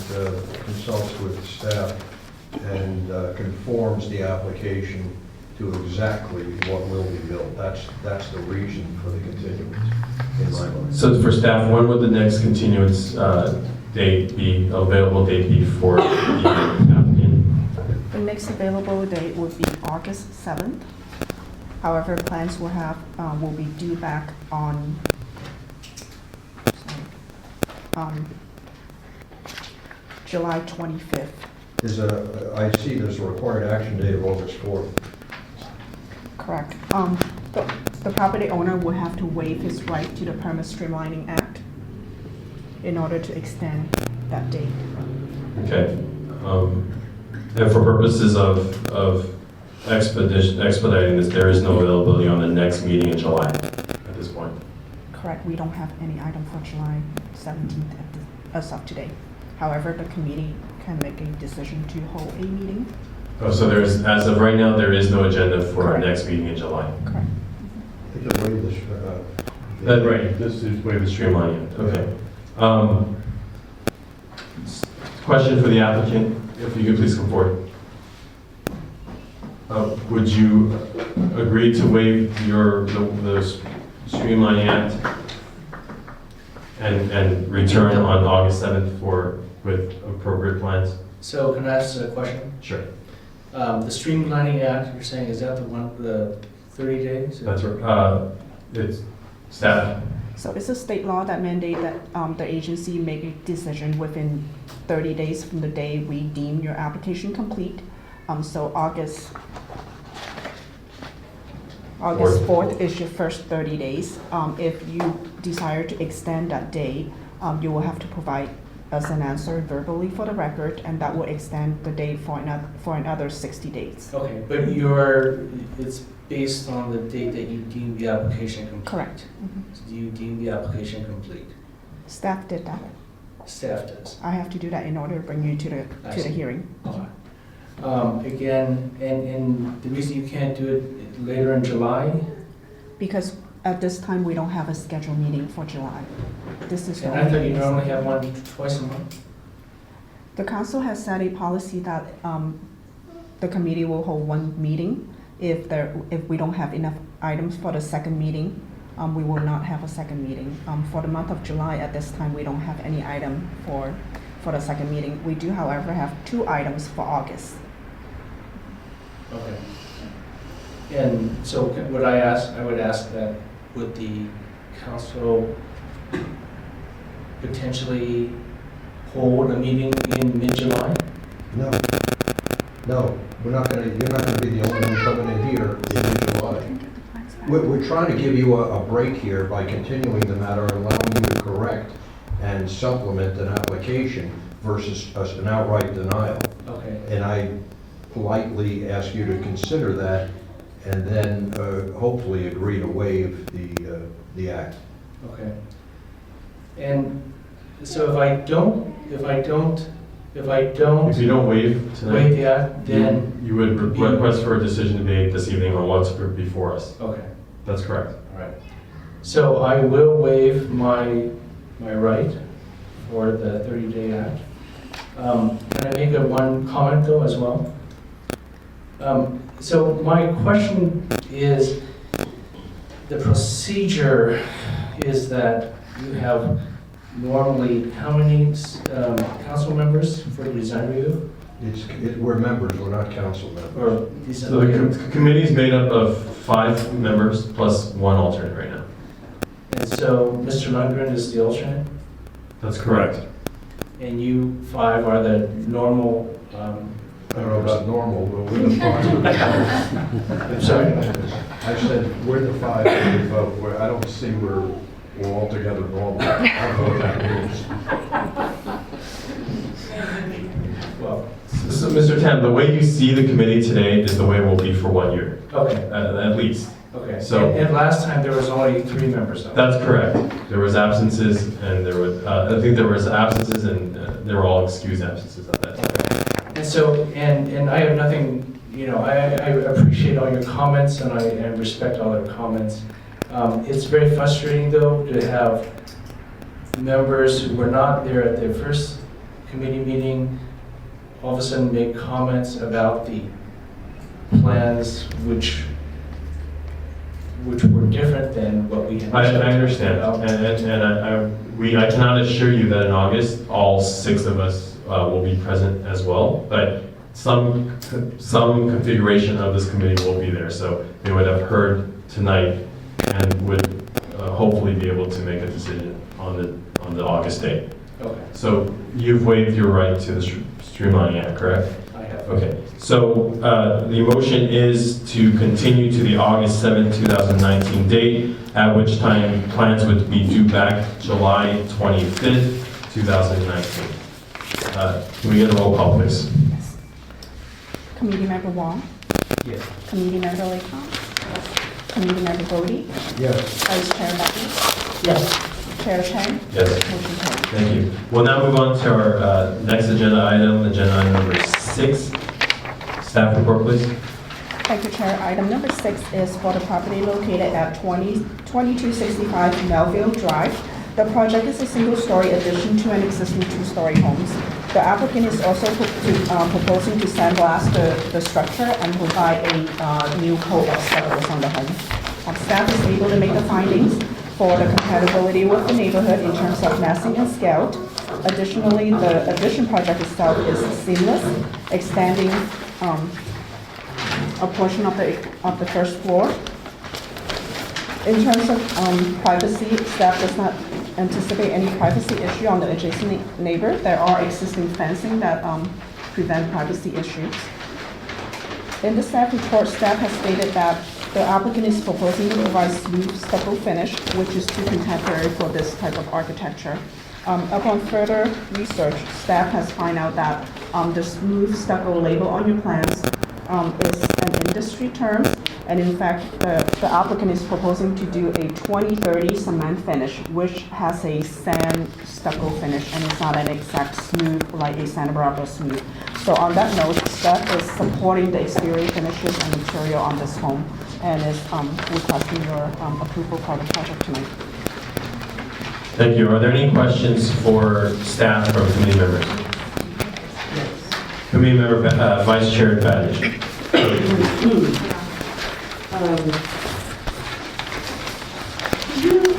consults with staff and conforms the application to exactly what will be built. That's the reason for the continuance, in my mind. So for staff, when would the next continuance available date be for the applicant? The next available date would be August 7th. However, plans will be due back on July 25th. I see there's a required action date of August 4th. Correct. The property owner will have to waive his right to the Permit Streamlining Act in order to extend that date. Okay. And for purposes of expediting this, there is no availability on the next meeting in July at this point. Correct. We don't have any item for July 17th as of today. However, the committee can make a decision to hold a meeting. Oh, so as of right now, there is no agenda for our Correct. next meeting in July. Correct. I think the way this, That's right. This is way of streamlining it. Okay. Question for the applicant, if you could please come forward. Would you agree to waive the Streamlining Act and return on August 7th with appropriate plans? So can I ask a question? Sure. The Streamlining Act, you're saying, is that the one, the 30 days? That's right. It's staff. So it's a state law that mandates that the agency make a decision within 30 days from the day we deem your application complete. So August 4th is your first 30 days. If you desire to extend that day, you will have to provide us an answer verbally for the record, and that will extend the date for another 60 days. Okay, but it's based on the date that you deem the application complete? Correct. So do you deem the application complete? Staff did that. Staff does. I have to do that in order to bring you to I the see. hearing. Again, and the reason you can't do it later in July? Because at this time, we don't have a scheduled meeting for July. This is the And I thought only you reason. normally have one twice a month? The council has set a policy that the committee will hold one meeting. If we don't have enough items for the second meeting, we will not have a second meeting. For the month of July, at this time, we don't have any item for the second meeting. We do, however, have 2 items for August. Okay. And so I would ask that, would the council potentially hold a meeting in mid-July? No. No, you're not gonna be the only one coming in here in July. We're trying to give you a break here by continuing the matter, allowing you to correct and supplement an application versus an outright denial. Okay. And I politely ask you to consider that and then hopefully agree to waive the act. Okay. And so if I don't If you don't waive tonight, waive the act, then, you would request for a decision to be made this evening or what's before us. okay, That's correct. all right. So I will waive my right for the 30-day act. Can I make one comment though as well? So my question is, the procedure is that you have normally how many council members for the design review? We're members, we're not council members. Or So the committee's made up of 5 members plus 1 alternate right now. And so Mr. Lundgren is the alternate, That's correct. and you 5 are the normal. I don't know about normal, but we're the 5. I'm sorry. I said, we're the 5 that we vote, where I don't see we're all together normal. I don't know what that means. Well, So, Mr. Tam, the way you see the committee today is the way it will be for 1 year, okay, at least. okay. So- And last time there was only 3 members though. That's correct. There was absences, and there was, I think there was absences, and they were all excused absences at that time. And so, and I have nothing, I appreciate all your comments and I respect all your comments. It's very frustrating though to have members who were not there at their first committee meeting all of a sudden make comments about the plans which were different than what we had. I understand, and I cannot assure you that in August, all 6 of us will be present as well, but some configuration of this committee will be there, so they would have heard tonight and would hopefully be able to make a decision on the August date. Okay, So you've waived your right to the Streamlining Act, correct? I have. Okay, so the motion is to continue to the August 7, 2019 date, at which time plans would be due back July 25th, 2019. Can we get a roll call, please? Yes. Committee Member Wong? Yes. Committee Member Layton? Committee Member Bodie? Yes. Vice Chair Nucky? Yes. Chair Chang? Yes. Motion carried. Thank you. We'll now move on to our next agenda item number 6. Staff report, please. Thank you, Chair. Item number 6 is for the property located at 2265 Melville Drive. The project is a single-story addition to an existing 2-story homes. The applicant is also proposing to sandblast the structure and provide a new coat of stucco on the home. Staff is able to make the findings for the compatibility with the neighborhood in terms of massing and scale. Additionally, the addition project itself is seamless, extending a portion of the first floor. In terms of privacy, staff does not anticipate any privacy issue on the adjacent neighbor. There are existing fencing that prevent privacy issues. In the staff report, staff has stated that the applicant is proposing to provide smooth stucco finish, which is too contemporary for this type of architecture. Upon further research, staff has found out that the smooth stucco label on your plans is an industry term, and in fact, the applicant is proposing to do a 2030 cement finish, which has a sand stucco finish, and it's not an exact smooth like a Santa Barbara smooth. So on that note, staff is supporting the exterior finishes and material on this home, and is requesting your approval for the project tonight. Thank you. Are there any questions for staff from committee members? Committee member, Vice Chair Badish.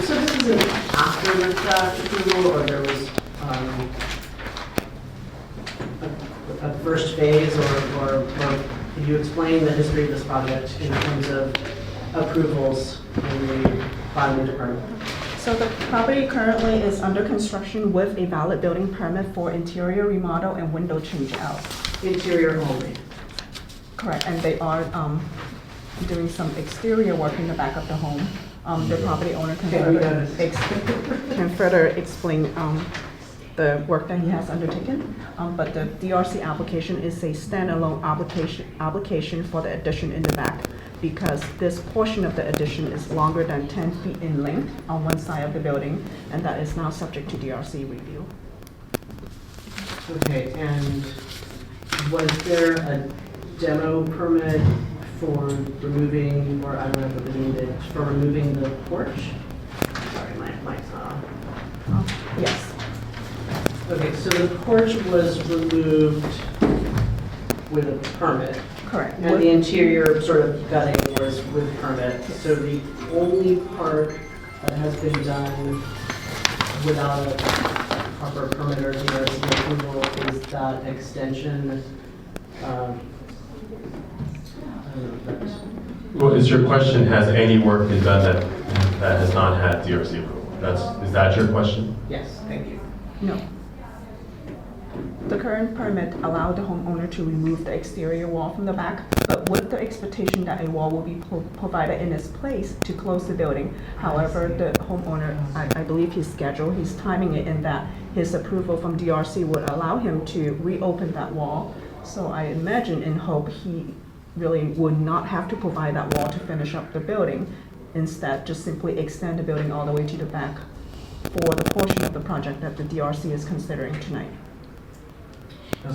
So this is an after the fact approval, or there was a first phase, or could you explain the history of this project in terms of approvals in the planning department? So the property currently is under construction with a valid building permit for interior remodel and window change out. Interior only. Correct, and they are doing some exterior work in the back of the home. The property owner can Okay, we further, noticed. can further explain the work that he has undertaken. But the DRC application is a standalone application for the addition in the back, because this portion of the addition is longer than 10 feet in length on one side of the building, and that is now subject to DRC review. Okay, and was there a demo permit for removing, or I don't know if it was needed, for removing the porch? Sorry, my mic's not on. Yes, Okay, so the porch was removed with a permit, correct. and the interior sort of gutting was with permit. So the only part that has been done without a proper permit or DRC approval is that extension. I don't know if that's- Well, is your question, has any work been done that has not had DRC approval? Is that your question? Yes, thank you. No. The current permit allowed the homeowner to remove the exterior wall from the back, but with the expectation that a wall will be provided in its place to close the building. However, the homeowner, I believe his schedule, he's timing it in that his approval from DRC would allow him to reopen that wall. So I imagine and hope he really would not have to provide that wall to finish up the building. Instead, just simply extend the building all the way to the back for the portion of the project that the DRC is considering tonight.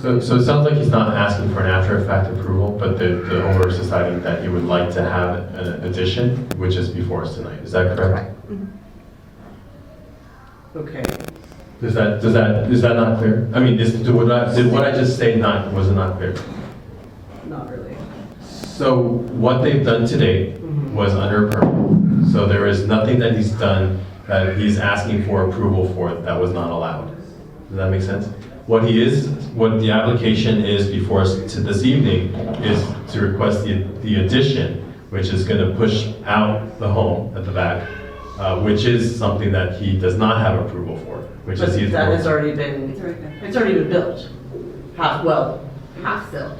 So it sounds like he's not asking for an after-effect approval, but the owner is deciding that he would like to have an addition, which is before us tonight. Is that correct? Mhm. Okay, Is that not clear? I mean, did what I just say was it not clear? not really. So what they've done today was under permit. So there is nothing that he's done that he's asking for approval for that was not allowed. Does that make sense? What the application is before us to this evening is to request the addition, which is going to push out the home at the back, which is something that he does not have approval for, which But is he's. that has already been, it's already been built. Half built.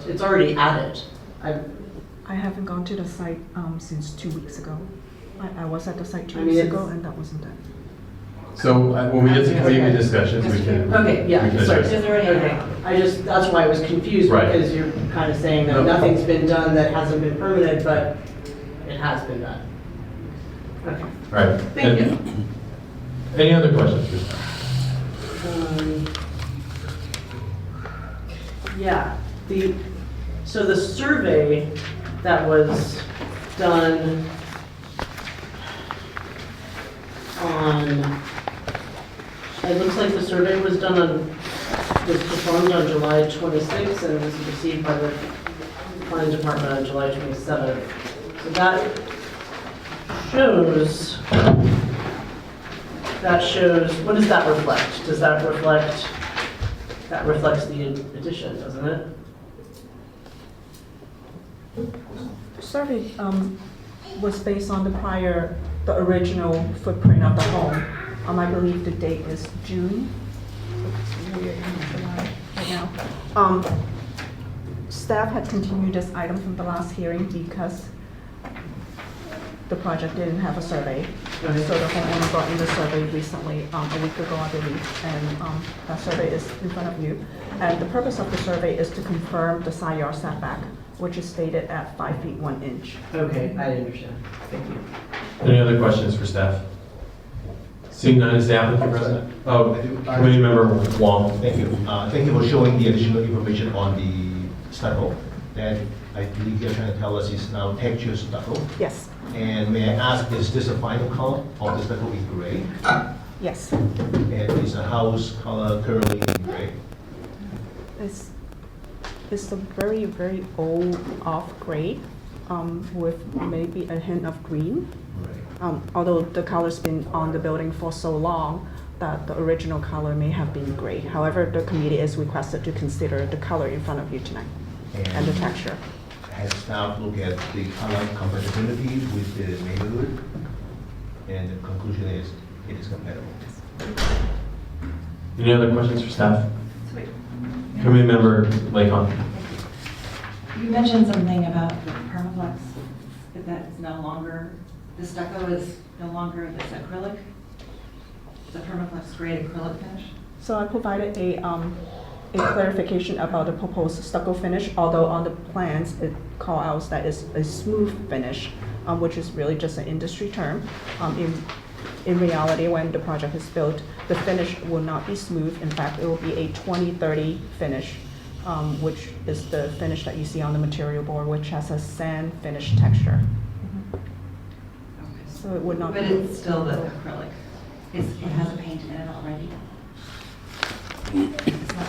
It's already added. I haven't gone to the site since 2 weeks ago. I was at the site 2 I mean, weeks it's- ago, and that wasn't done. So when we get to community discussions, we can. Okay, yeah, we can sorry. address it. Okay. That's why I was confused, Right. because you're kind of saying that No. nothing's been done that hasn't been permitted, but it has been done. Okay. Right. Thank you. Any other questions? Krista? Yeah, so the survey that was done it looks like the survey was performed on July 26th and was received by the planning department on July 27th. So that shows, what does that reflect? That reflects the addition, doesn't it? The survey was based on the original footprint of the home. I believe the date is June. We're in July right now. Staff had continued this item from the last hearing because the project didn't have a survey. Okay. So the homeowner brought in the survey recently, a week ago, I believe, and that survey is in front of you. And the purpose of the survey is to confirm the side yard setback, which is stated at 5 feet 1 inch. Okay, I understand. Thank you. Any other questions for staff? Seeing none, is the applicant present? Oh, committee member Wong. Thank you. Thank you for showing the additional information on the stucco. That I believe you're trying to tell us is now texture stucco. Yes, And may I ask, is this a final color of the stucco in gray? yes. And is the house color currently in gray? It's a very, very old off gray with maybe a hint of green. Although the color's been on the building for so long that the original color may have been gray. However, the committee is requested to consider the color in front of you tonight and the texture. Has staff looked at the color compatibility with the neighborhood? And the conclusion is it is compatible. Any other questions for staff? Sweet. Committee member Lakon. You mentioned something about the permaflex, that it's no longer, the stucco is no longer this acrylic, the permaflex grade acrylic finish? So I provided a clarification about the proposed stucco finish, although on the plans, it calls out that it's a smooth finish, which is really just an industry term. In reality, when the project is built, the finish will not be smooth. In fact, it will be a 20-30 finish, which is the finish that you see on the material board, which has a sand finish texture. So it would not be. But it's still the acrylic. It has a paint in it already. It's not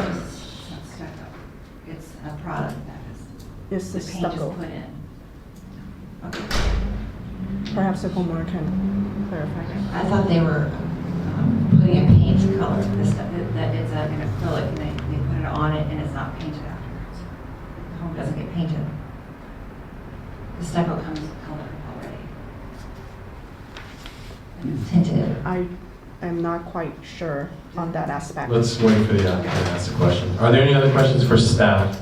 stucco. It's a product that It's is, the the paint is stucco. put in. Okay. Perhaps the homeowner can clarify. I thought they were putting a paint color, this stuff, that it's an acrylic, and they put it on it and it's not painted afterwards. The home doesn't get painted. The stucco comes colored already. And it's tinted. I am not quite sure on that aspect. Let's wait for the applicant to ask the question. Are there any other questions for staff?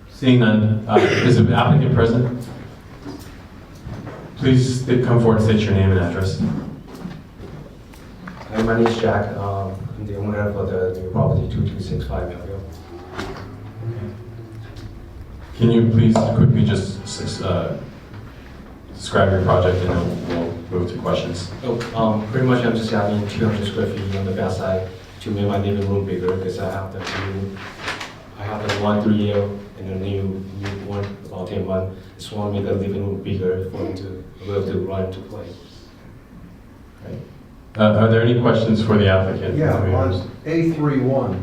Seeing none, is the applicant present? Please come forward and state your name and address. Hi, my name is Jack. I'm the owner for the new property 2265 Melville. Can you please quickly just describe your project and then we'll move to questions? Pretty much I'm just adding 200 square feet on the back side to make my living room bigger because I have the 1 3-year and a new one about 10 months. Just want to make the living room bigger for me to be able to run to play. Are there any questions for the applicant? Yeah, on A31,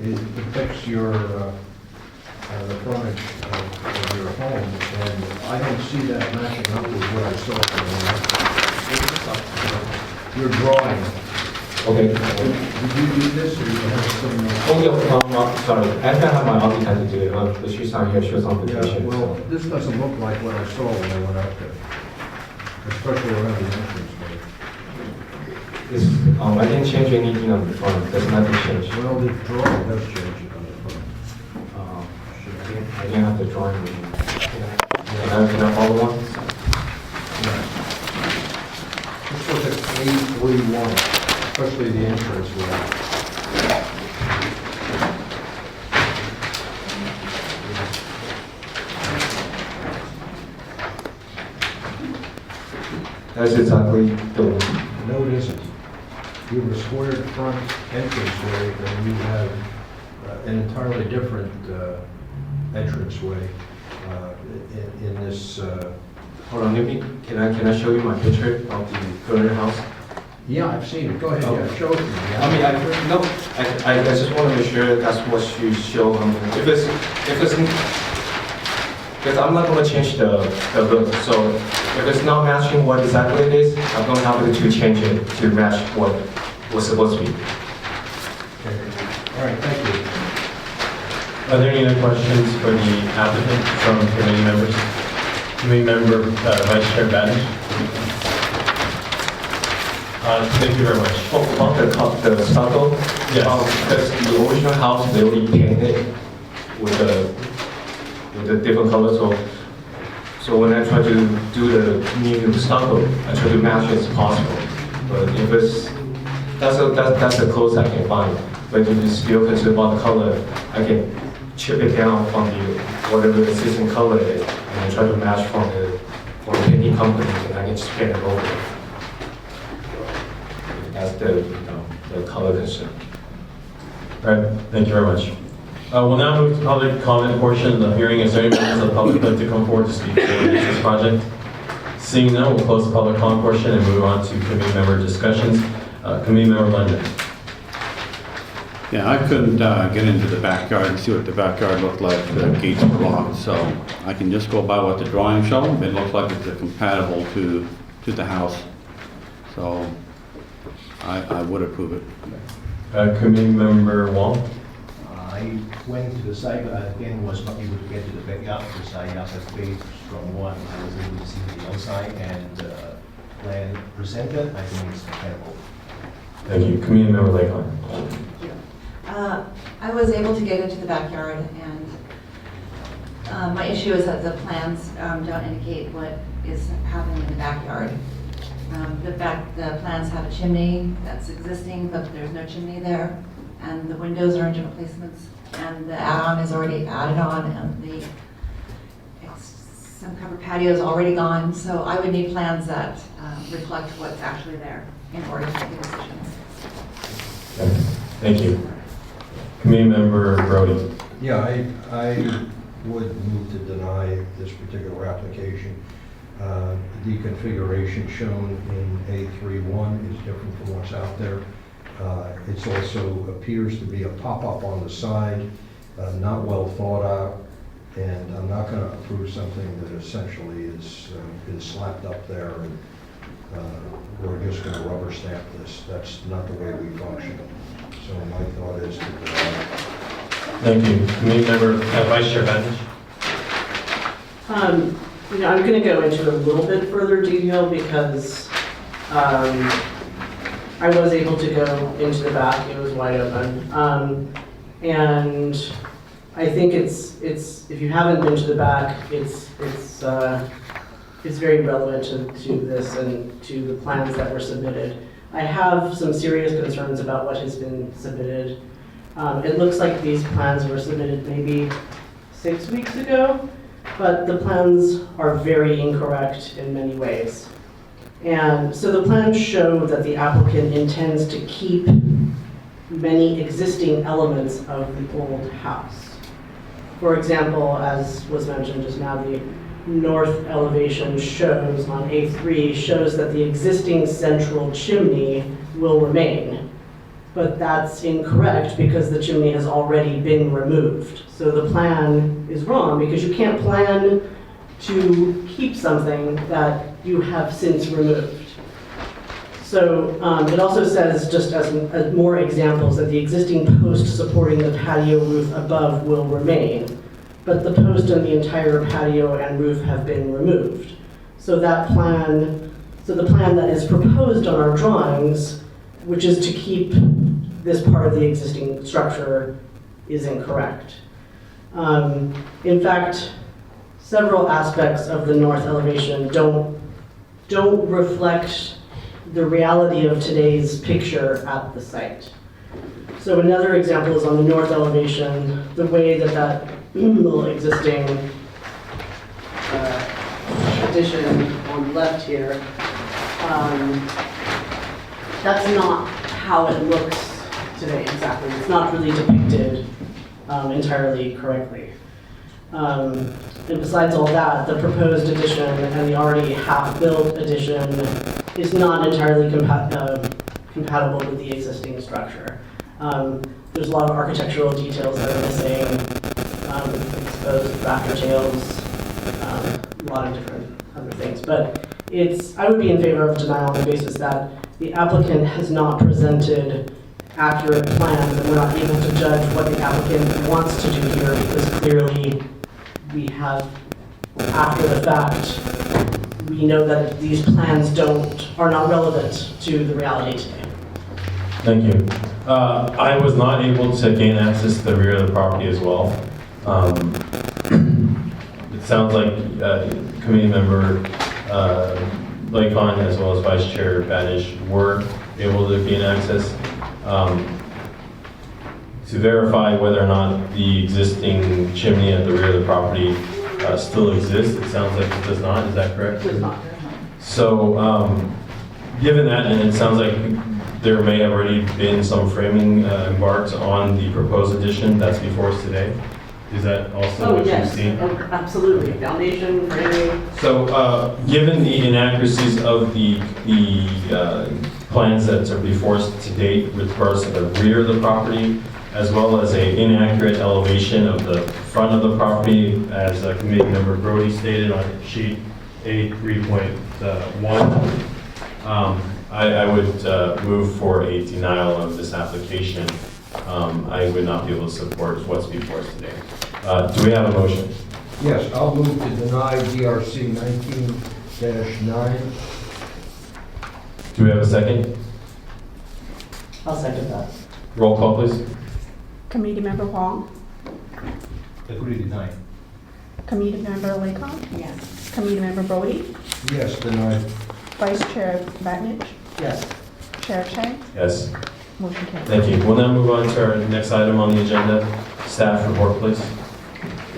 it depicts your, the frontage of your home, and I don't see that matching up with what I saw from your drawing. Okay. Did you do this, or you have some? Sorry. I think I have my architect to do it, but she's not here. She was on Yeah, vacation. well, so. this doesn't look like what I saw when I went out there, especially around the entrance. I didn't change anything on the front. There's nothing changed. Well, the drawing does change it on the front. I didn't have the drawing. Can I follow one? Let's look at A31, especially the entrance way. That's exactly the one. No, it isn't. You have a squared front entranceway, and you have an entirely different entranceway in this. Hold on, can I show you my picture of the current house? Yeah, I've seen it. Go ahead, Oh. yeah, show it to me. I mean, I just want to make sure that's what you show on the, if it's, because I'm not going to change the look, so if it's not matching what exactly it is, I'm going to have to change it to match what was supposed to be. Okay. All right, thank you. Are there any other questions for the applicant from committee members? Committee member, Vice Chair Banish? Thank you very much. About the stucco? Yes. Because the original house, they already painted with the different colors, so when I try to do the new stucco, I try to match it as possible. But if it's, that's the close I can find. But if it's still concerned about the color, I can chip it down from the whatever the existing color is, and I try to match from the painting company, and I can just paint it over. That's the color concern. All right, thank you very much. We'll now move to public comment portion of the hearing. Is there any members of the public who'd like to come forward to speak for this project? Seeing none, we'll close the public comment portion and move on to committee member discussions. Committee member London. Yeah, I couldn't get into the backyard and see what the backyard looked like. The gates were locked, so I can just go by what the drawings show. It looks like it's compatible to the house. So I would approve it. Committee member Wong. I went to the site, but again, was not able to get to the backyard because I have a space from one. I was able to see the outside, and plan presented, I think it's compatible. Thank you. Committee Member Lakon. I was able to get into the backyard, and my issue is that the plans don't indicate what is happening in the backyard. The plans have a chimney that's existing, but there's no chimney there, and the windows are in different placements, and the add-on is already added on, and some covered patio is already gone, so I would need plans that reflect what's actually there in order to make decisions. Okay. Thank you. Committee Member Brody. Yeah, I would move to deny this particular application. The configuration shown in A31 is different from what's out there. It also appears to be a pop-up on the side, not well thought out, and I'm not going to approve something that essentially is been slapped up there and we're just going to rubber stamp this. That's not the way we function. So my thought is to deny. Thank you. Committee Member, Vice Chair Banish. I'm going to go into a little bit further detail because I was able to go into the back. It was wide open. And I think it's if you haven't been to the back, it's very relevant to this and to the plans that were submitted. I have some serious concerns about what has been submitted. It looks like these plans were submitted maybe 6 weeks ago, but the plans are very incorrect in many ways. And so the plans show that the applicant intends to keep many existing elements of the old house. For example, as was mentioned just now, the north elevation shows on A3 shows that the existing central chimney will remain. But that's incorrect because the chimney has already been removed. So the plan is wrong because you can't plan to keep something that you have since removed. So it also says, just as more examples, that the existing post supporting the patio roof above will remain, but the post and the entire patio and roof have been removed. So the plan that is proposed on our drawings, which is to keep this part of the existing structure, is incorrect. In fact, several aspects of the north elevation don't reflect the reality of today's picture at the site. So another example is on the north elevation, the way that little existing addition on the left here, that's not how it looks today exactly. It's not really depicted entirely correctly. And besides all that, the proposed addition and the already half-built addition is not entirely compatible with the existing structure. There's a lot of architectural details that are missing, exposed rafter tails, a lot of different other things. But I would be in favor of denial on the basis that the applicant has not presented accurate plans and we're not able to judge what the applicant wants to do here because clearly we have, after the fact, we know that these plans are not relevant to the reality today. Thank you. I was not able to gain access to the rear of the property as well. It sounds like Committee Member Lakon as well as Vice Chair Banish were able to gain access. To verify whether or not the existing chimney at the rear of the property still exists, it sounds like it does not. Is that correct? It does not. So, given that, and it sounds like there may have already been some framing embarked on the proposed addition that's before us today. Is that also what you've seen? Oh, absolutely. Foundation, framing. So, given the inaccuracies of the plans that are before us to date with regards to the rear of the property, as well as an inaccurate elevation of the front of the property, as Committee Member Brody stated on sheet A3.1, I would move for a denial of this application. I would not be able to support what's before us today. Do we have a motion? Yes, I'll move to deny DRC 19-9. Do we have a second? I'll second that. Roll call, please. Committee Member Huang, Agree to deny. Committee Member Lakon, Yes. Committee Member Brody, Yes, denied. Vice Chair Batnich, Yes. Chair Chang, Yes. motion carries. Thank you. We'll now move on to our next item on the agenda. Staff report, please.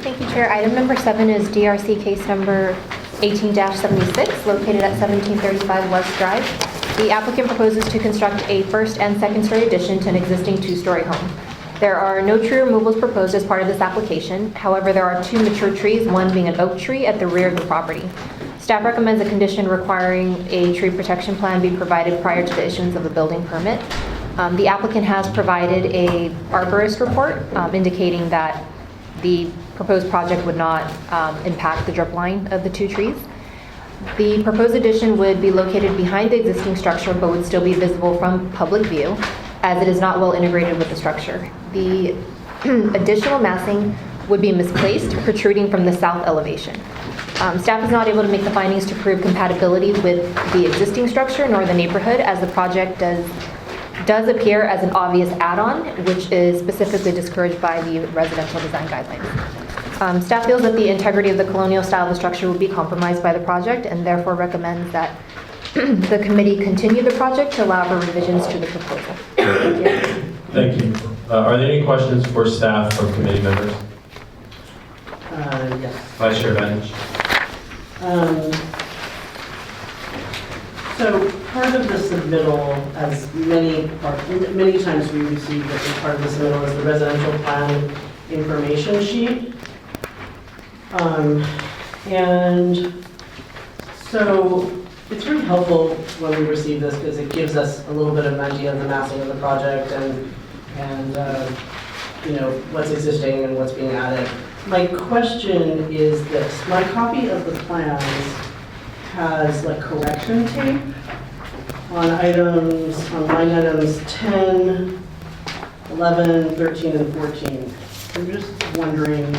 Thank you, Chair. Item number 7 is DRC case number 18-76, located at 1735 West Drive. The applicant proposes to construct a first and second story addition to an existing 2-story home. There are no tree removals proposed as part of this application. However, there are 2 mature trees, one being an oak tree at the rear of the property. Staff recommends a condition requiring a tree protection plan be provided prior to the issuance of a building permit. The applicant has provided a arborist report indicating that the proposed project would not impact the drip line of the 2 trees. The proposed addition would be located behind the existing structure but would still be visible from public view as it is not well integrated with the structure. The additional massing would be misplaced, protruding from the south elevation. Staff is not able to make the findings to prove compatibility with the existing structure nor the neighborhood, as the project does appear as an obvious add-on, which is specifically discouraged by the residential design guidelines. Staff feels that the integrity of the colonial style of the structure would be compromised by the project and therefore recommends that the committee continue the project to allow for revisions to the proposal. Thank you. Are there any questions for staff from committee members? Yes. Vice Chair Bench. So part of the submittal, as many times we receive this as part of the submittal, is the residential plan information sheet. And so it's really helpful when we receive this because it gives us a little bit of an idea of the massing of the project and you know, what's existing and what's being added. My question is this: my copy of the plans has like correction tape on line items 10, 11, 13, and 14. I'm just wondering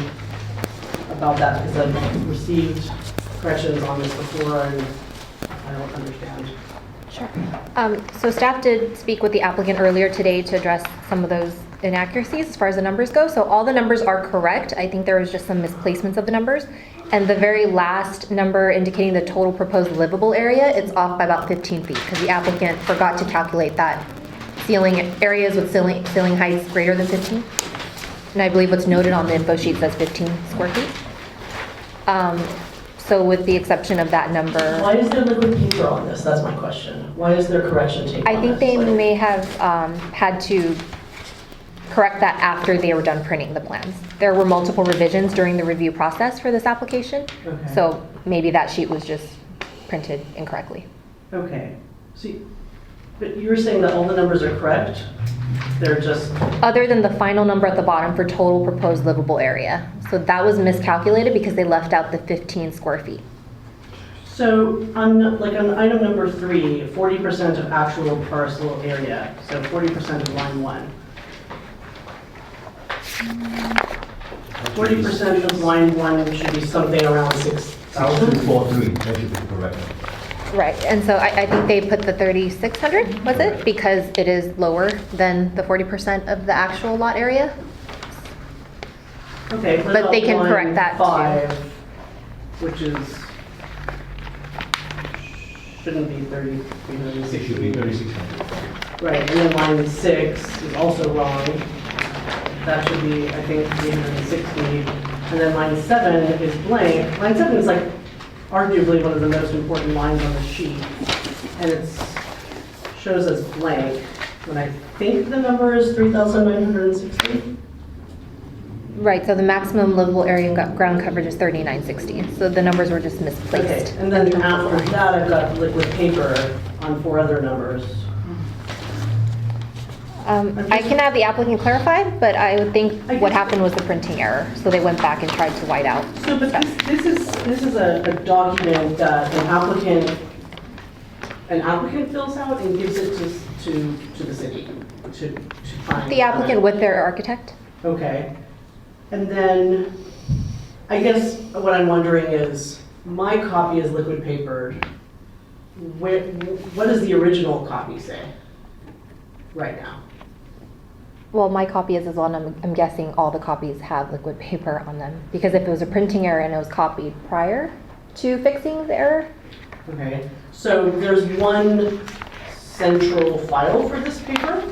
about that because I've received corrections on this before and I don't understand. Sure. So staff did speak with the applicant earlier today to address some of those inaccuracies as far as the numbers go. So all the numbers are correct. I think there was just some misplacements of the numbers. And the very last number indicating the total proposed livable area, it's off by about 15 feet because the applicant forgot to calculate that ceiling areas with ceiling heights greater than 15. And I believe what's noted on the info sheet says 15 square feet. So with the exception of that number. Why is there liquid paper on this? That's my question. Why is there correction tape on I think this? they may have had to correct that after they were done printing the plans. There were multiple revisions during the review process for this application. Okay. So maybe that sheet was just printed incorrectly. Okay. See, but you were saying that all the numbers are correct? They're just, Other than the final number at the bottom for total proposed livable area. So that was miscalculated because they left out the 15 square feet. so on item number 3, 40% of actual parcel area, so 40% of line 1. 40% of line 1 should be something around 6,000? 6243, that should be correct. Right, and so I think they put the 3,600, was it? Because it is lower than the 40% of the actual lot area. Okay, what But they about can line correct that, too. 5, which is, shouldn't be 3,360. It should be 3600. Right, and then line 6 is also wrong. That should be, I think, 360. And then line 7 is blank. Line 7 is like arguably one of the most important lines on the sheet. And it shows as blank, when I think the number is 3,960. Right, so the maximum livable area and ground coverage is 3,960. So the numbers were just Okay, misplaced. and then after that, I've got liquid paper on 4 other numbers. I can have the applicant clarify, but I would think what happened was the printing error. So they went back and tried to white out. So, but this is a document that an applicant fills out and gives it to the city to find. The applicant with their architect? Okay. And then, I guess what I'm wondering is, my copy is liquid papered. what does the original copy say right now? Well, my copy is as well, and I'm guessing all the copies have liquid paper on them. Because if it was a printing error and it was copied prior to fixing the error, Okay, so there's one central file for this paper?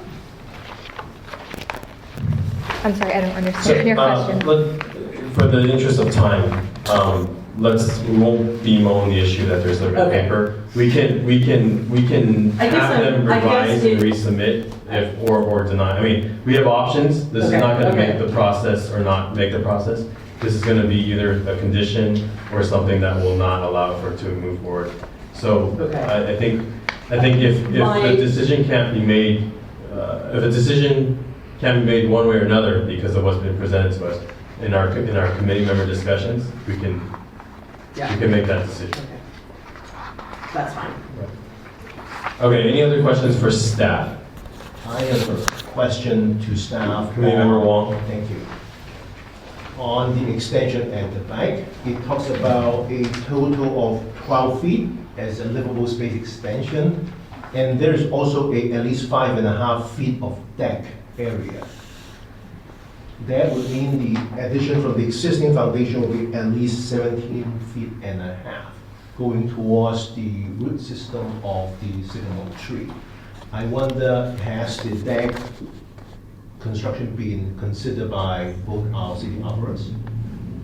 I'm sorry, I don't understand your question. For the interest of time, we won't bemoan the issue that there's liquid Okay. paper. We can I guess have them I guess revise and resubmit or deny. I mean, we have options. This is Okay, not gonna make okay. the process or not make the process. This is gonna be either a condition or something that will not allow for it to move forward. So Okay. I think if a decision can't be made, if a decision can be made one way or another because of what's been presented to us in our committee member discussions, we can make that decision. Okay. That's fine. Okay, any other questions for staff? I have a question to staff. Committee Member Wong. Thank you. On the extension at the back, it talks about a total of 12 feet as a livable space extension, and there's also at least 5.5 feet of deck area. That would mean the addition from the existing foundation will be at least 17 feet and a half, going towards the root system of the sycamore tree. I wonder, has the deck construction been considered by both our city arborists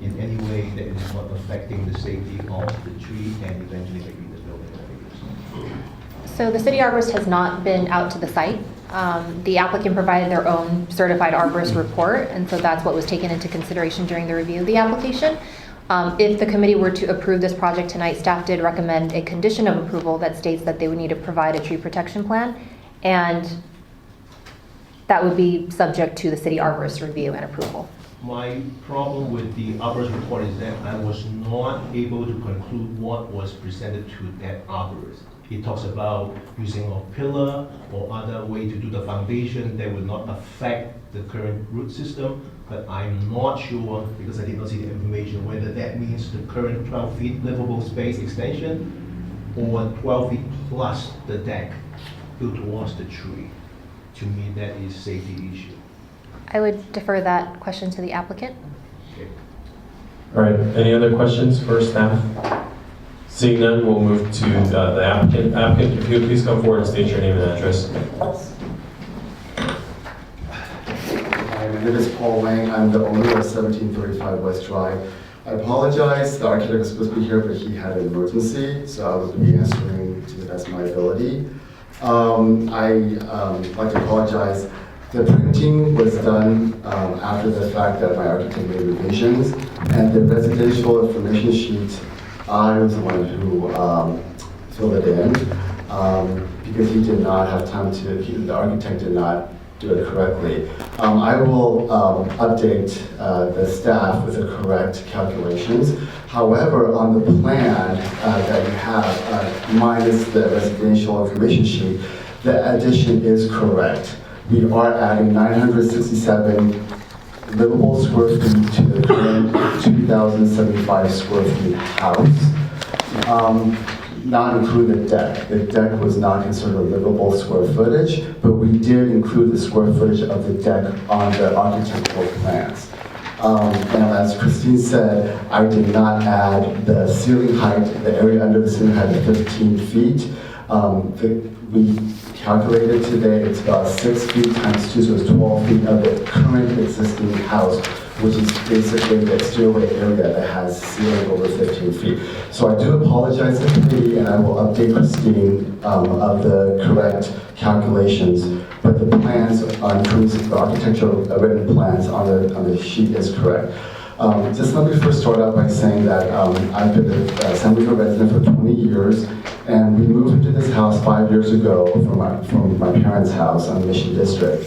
in any way that is not affecting the safety of the tree and eventually maybe the building? So the city arborist has not been out to the site. The applicant provided their own certified arborist report, and so that's what was taken into consideration during the review of the application. If the committee were to approve this project tonight, staff did recommend a condition of approval that states that they would need to provide a tree protection plan, and that would be subject to the city arborist review and approval. My problem with the arborist report is that I was not able to conclude what was presented to that arborist. It talks about using a pillar or other way to do the foundation that would not affect the current root system, but I'm not sure, because I did not see the information, whether that means the current 12 feet livable space extension or 12 feet plus the deck built towards the tree. To me, that is safety issue. I would defer that question to the applicant. Okay. All right, any other questions for staff? Seeing none, we'll move to the applicant. Applicant, if you would please come forward and state your name and address. Hi, my name is Paul Wang. I'm the owner of 1735 West Drive. I apologize, the architect was supposed to be here, but he had an emergency, so I will be answering to the best of my ability. I'd like to apologize. The printing was done after the fact that my architect made revisions, and the residential information sheet, I was the one who filled it in because he did not have time to, the architect did not do it correctly. I will update the staff with the correct calculations. However, on the plan that you have, minus the residential information sheet, the addition is correct. We are adding 967 livable square feet to the current 2,075 square feet house, not include the deck. The deck was not considered a livable square footage, but we did include the square footage of the deck on the architectural plans. And as Christine said, I did not add the ceiling height, the area under the ceiling height of 15 feet. We calculated today, it's about 6 feet times 2, so it's 12 feet of the current existing house, which is basically the exterior area that has ceiling over 15 feet. So I do apologize to the committee, and I will update Christine of the correct calculations, but the plans on the architectural written plans on the sheet is correct. Just let me first start out by saying that I've been a San Diego resident for 20 years, and we moved into this house 5 years ago from my parents' house on Mission District.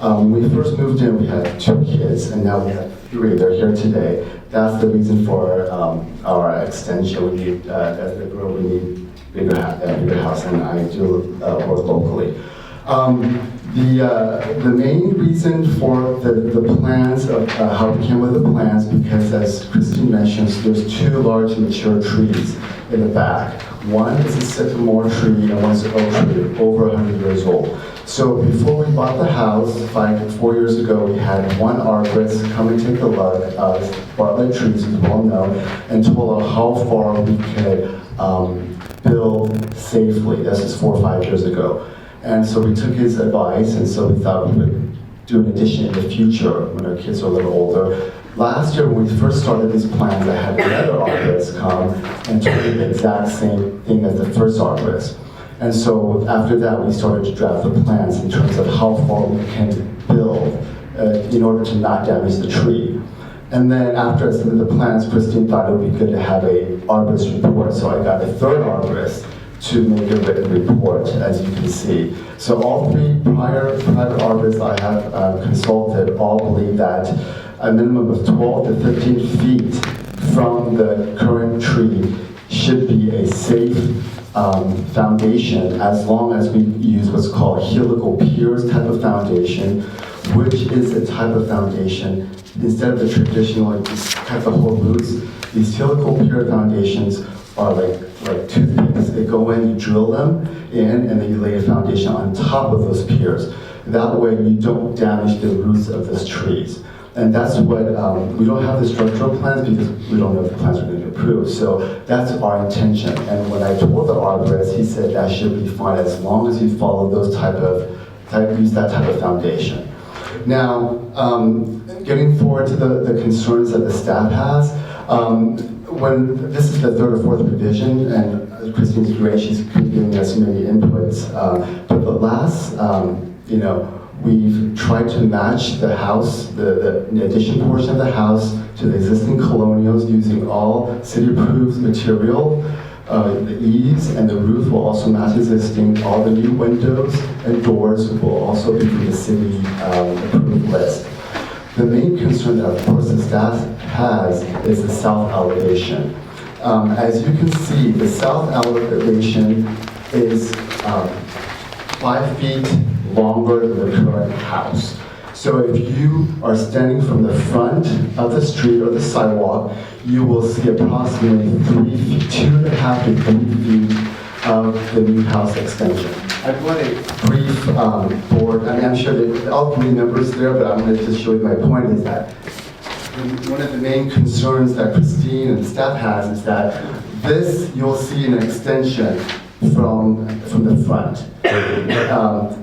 When we first moved in, we had 2 kids, and now we have 3. They're here today. That's the reason for our extension. We need, as they grow, we need bigger house, and I do work locally. The main reason for the plans of how we came with the plans, because as Christine mentioned, there's two large mature trees in the back. One is a sycamore tree and one's an oak tree, over 100 years old. So before we bought the house, 4 years ago, we had one arborist come and take a look. Bartlett Trees is well known, and told us how far we could build safely. This is 4 or 5 years ago. And so we took his advice, and so we thought we would do an addition in the future when our kids are a little older. Last year, when we first started these plans, I had another arborist come and told me the exact same thing as the first arborist. And so after that, we started to draft the plans in terms of how far we can build in order to not damage the tree. And then after I submitted the plans, Christine thought it would be good to have a arborist report. So I got a third arborist to make a written report, as you can see. So all three private arborists I have consulted all believe that a minimum of 12 to 15 feet from the current tree should be a safe foundation, as long as we use what's called helical piers type of foundation, which is a type of foundation, instead of the traditional, just cut the whole roots, these helical pier foundations are like toothpicks. They go in, you drill them in, and then you lay a foundation on top of those piers. That way you don't damage the roots of those trees. And that's what, we don't have the structural plans because we don't know if the plans are going to be approved. So that's our intention. And when I told the arborist, he said that should be fine as long as you follow those use that type of foundation. Now, getting forward to the concerns that the staff has, when this is the third or fourth revision, and Christine's great, she's giving us many inputs. But the last, we've tried to match the house, the addition portion of the house to the existing colonials using all city-approved material. The eaves and the roof will also match existing. All the new windows and doors will also be from the city approved list. The main concern that, of course, the staff has is the south elevation. As you can see, the south elevation is 5 feet longer than the current house. So if you are standing from the front of the street or the sidewalk, you will see approximately 3 feet, 2.5 to 3 feet of the new house extension. I want a brief board. I mean, I'm sure that all committee members there, but I'm going to just show you my point is that one of the main concerns that Christine and the staff has is that this, you'll see an extension from the front.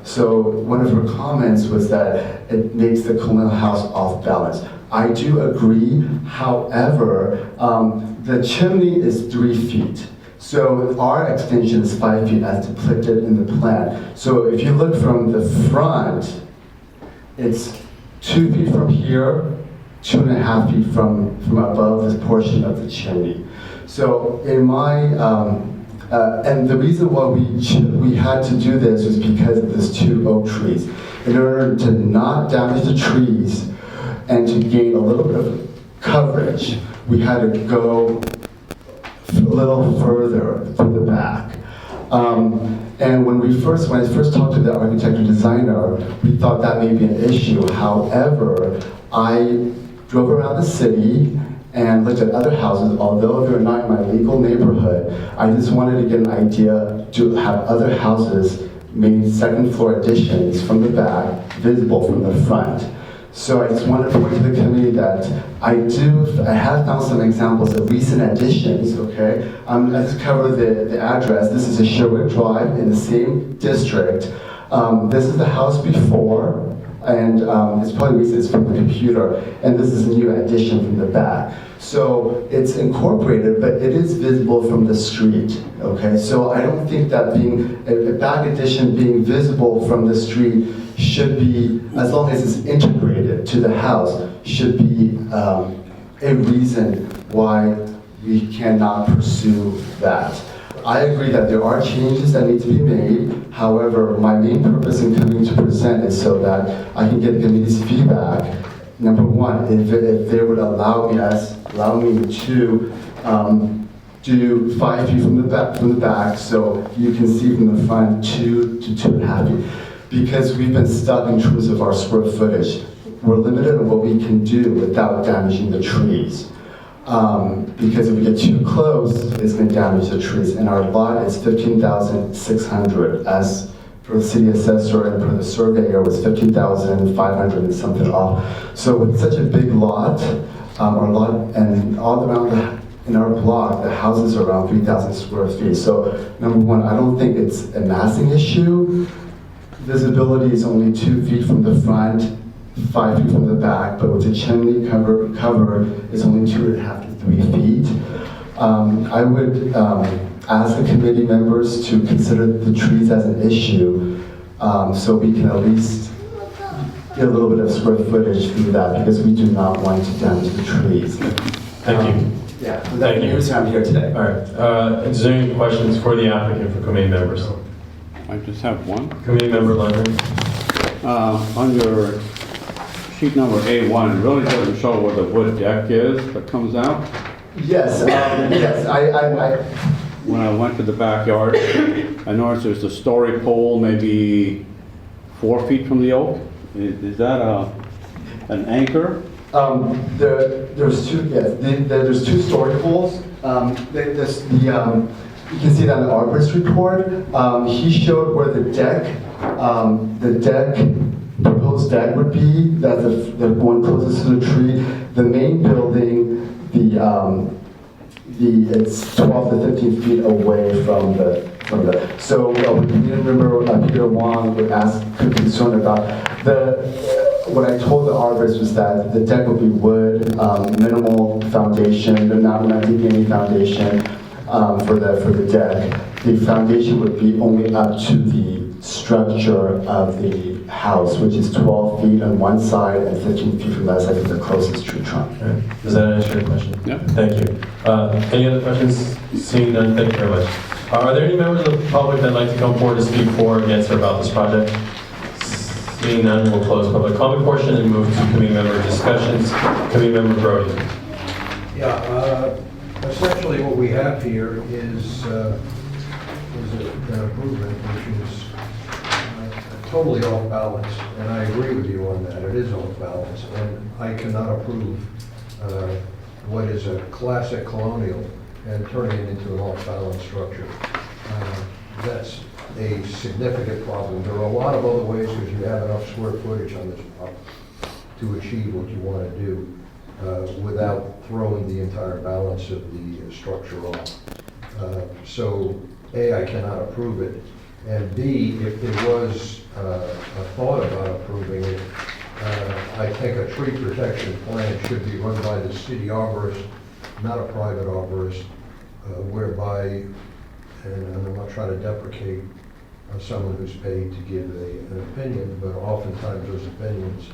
So one of her comments was that it makes the colonial house off balance. I do agree, however, the chimney is 3 feet. So our extension is 5 feet as depicted in the plan. So if you look from the front, it's 2 feet from here, 2.5 feet from above this portion of the chimney. So in my, and the reason why we had to do this was because of these 2 oak trees. In order to not damage the trees and to gain a little bit of coverage, we had to go a little further to the back. And when I first talked to the architect or designer, we thought that may be an issue. However, I drove around the city and looked at other houses. Although they're not in my legal neighborhood, I just wanted to get an idea to have other houses, maybe second floor additions from the back, visible from the front. So I just wanted to point to the committee that I have found some examples of recent additions, okay? I just covered the address. This is a Sherwood Drive in the same district. This is the house before, and it's probably recent, it's from the computer, and this is a new addition from the back. So it's incorporated, but it is visible from the street, okay? So I don't think that being a back addition being visible from the street should be, as long as it's integrated to the house, should be a reason why we cannot pursue that. I agree that there are changes that need to be made. However, my main purpose in coming to present is so that I can get the committee's feedback. Number one, if they would allow me to do 5 feet from the back, so you can see from the front 2 to 2.5 feet. because we've been stuck in terms of our square footage. We're limited on what we can do without damaging the trees. Because if we get too close, it's going to damage the trees. And our lot is 15,600, as for the city assessor and for the surveyor was 15,500 and something off. So with such a big lot, our lot, and all around in our block, the houses are around 3,000 square feet. So number one, I don't think it's a massing issue. Visibility is only 2 feet from the front, 5 feet from the back, but with the chimney cover is only 2.5 to 3 feet. I would ask the committee members to consider the trees as an issue, so we can at least get a little bit of square footage through that, because we do not want to damage the trees. Thank you. Yeah, Thank you. that's the reason I'm here today. All right, is there any questions for the applicant for committee members? I just have one. Committee member Leonard? On your sheet number A1, it really doesn't show where the wood deck is that comes out. Yes, yes, When I went to the backyard, I noticed there's a story pole maybe 4 feet from the oak. Is that an anchor? There's two, yes, there's 2 story poles. You can see that in the arborist report. He showed where the proposed deck would be. That's the one closest to the tree. The main building, it's 12 to 15 feet away from the. So we remember Peter Wong would ask, concerned about what I told the arborist was that the deck would be wood, minimal foundation. They're not taking any foundation for the deck. The foundation would be only up to the structure of the house, which is 12 feet on one side and 15 feet from that side of the closest tree trunk. Okay. Does that answer your question? Yeah. Thank you. Any other questions? Seeing none, thank you very much. Are there any members of the public that'd like to come forward to speak for or against or about this project? Seeing none, we'll close public comment portion and move to committee member discussions. Committee member Brody. Yeah, essentially what we have here is an improvement which is totally off balance, and I agree with you on that. It is off balance, and I cannot approve what is a classic colonial and turning it into an off-balance structure. That's a significant problem. There are a lot of other ways, because you have enough square footage on this property to achieve what you want to do without throwing the entire balance of the structure off. So A, I cannot approve it, and B, if there was a thought about approving it, I think a tree protection plan should be run by the city arborist, not a private arborist, whereby, and I'm not trying to deprecate someone who's paid to give an opinion, but oftentimes those opinions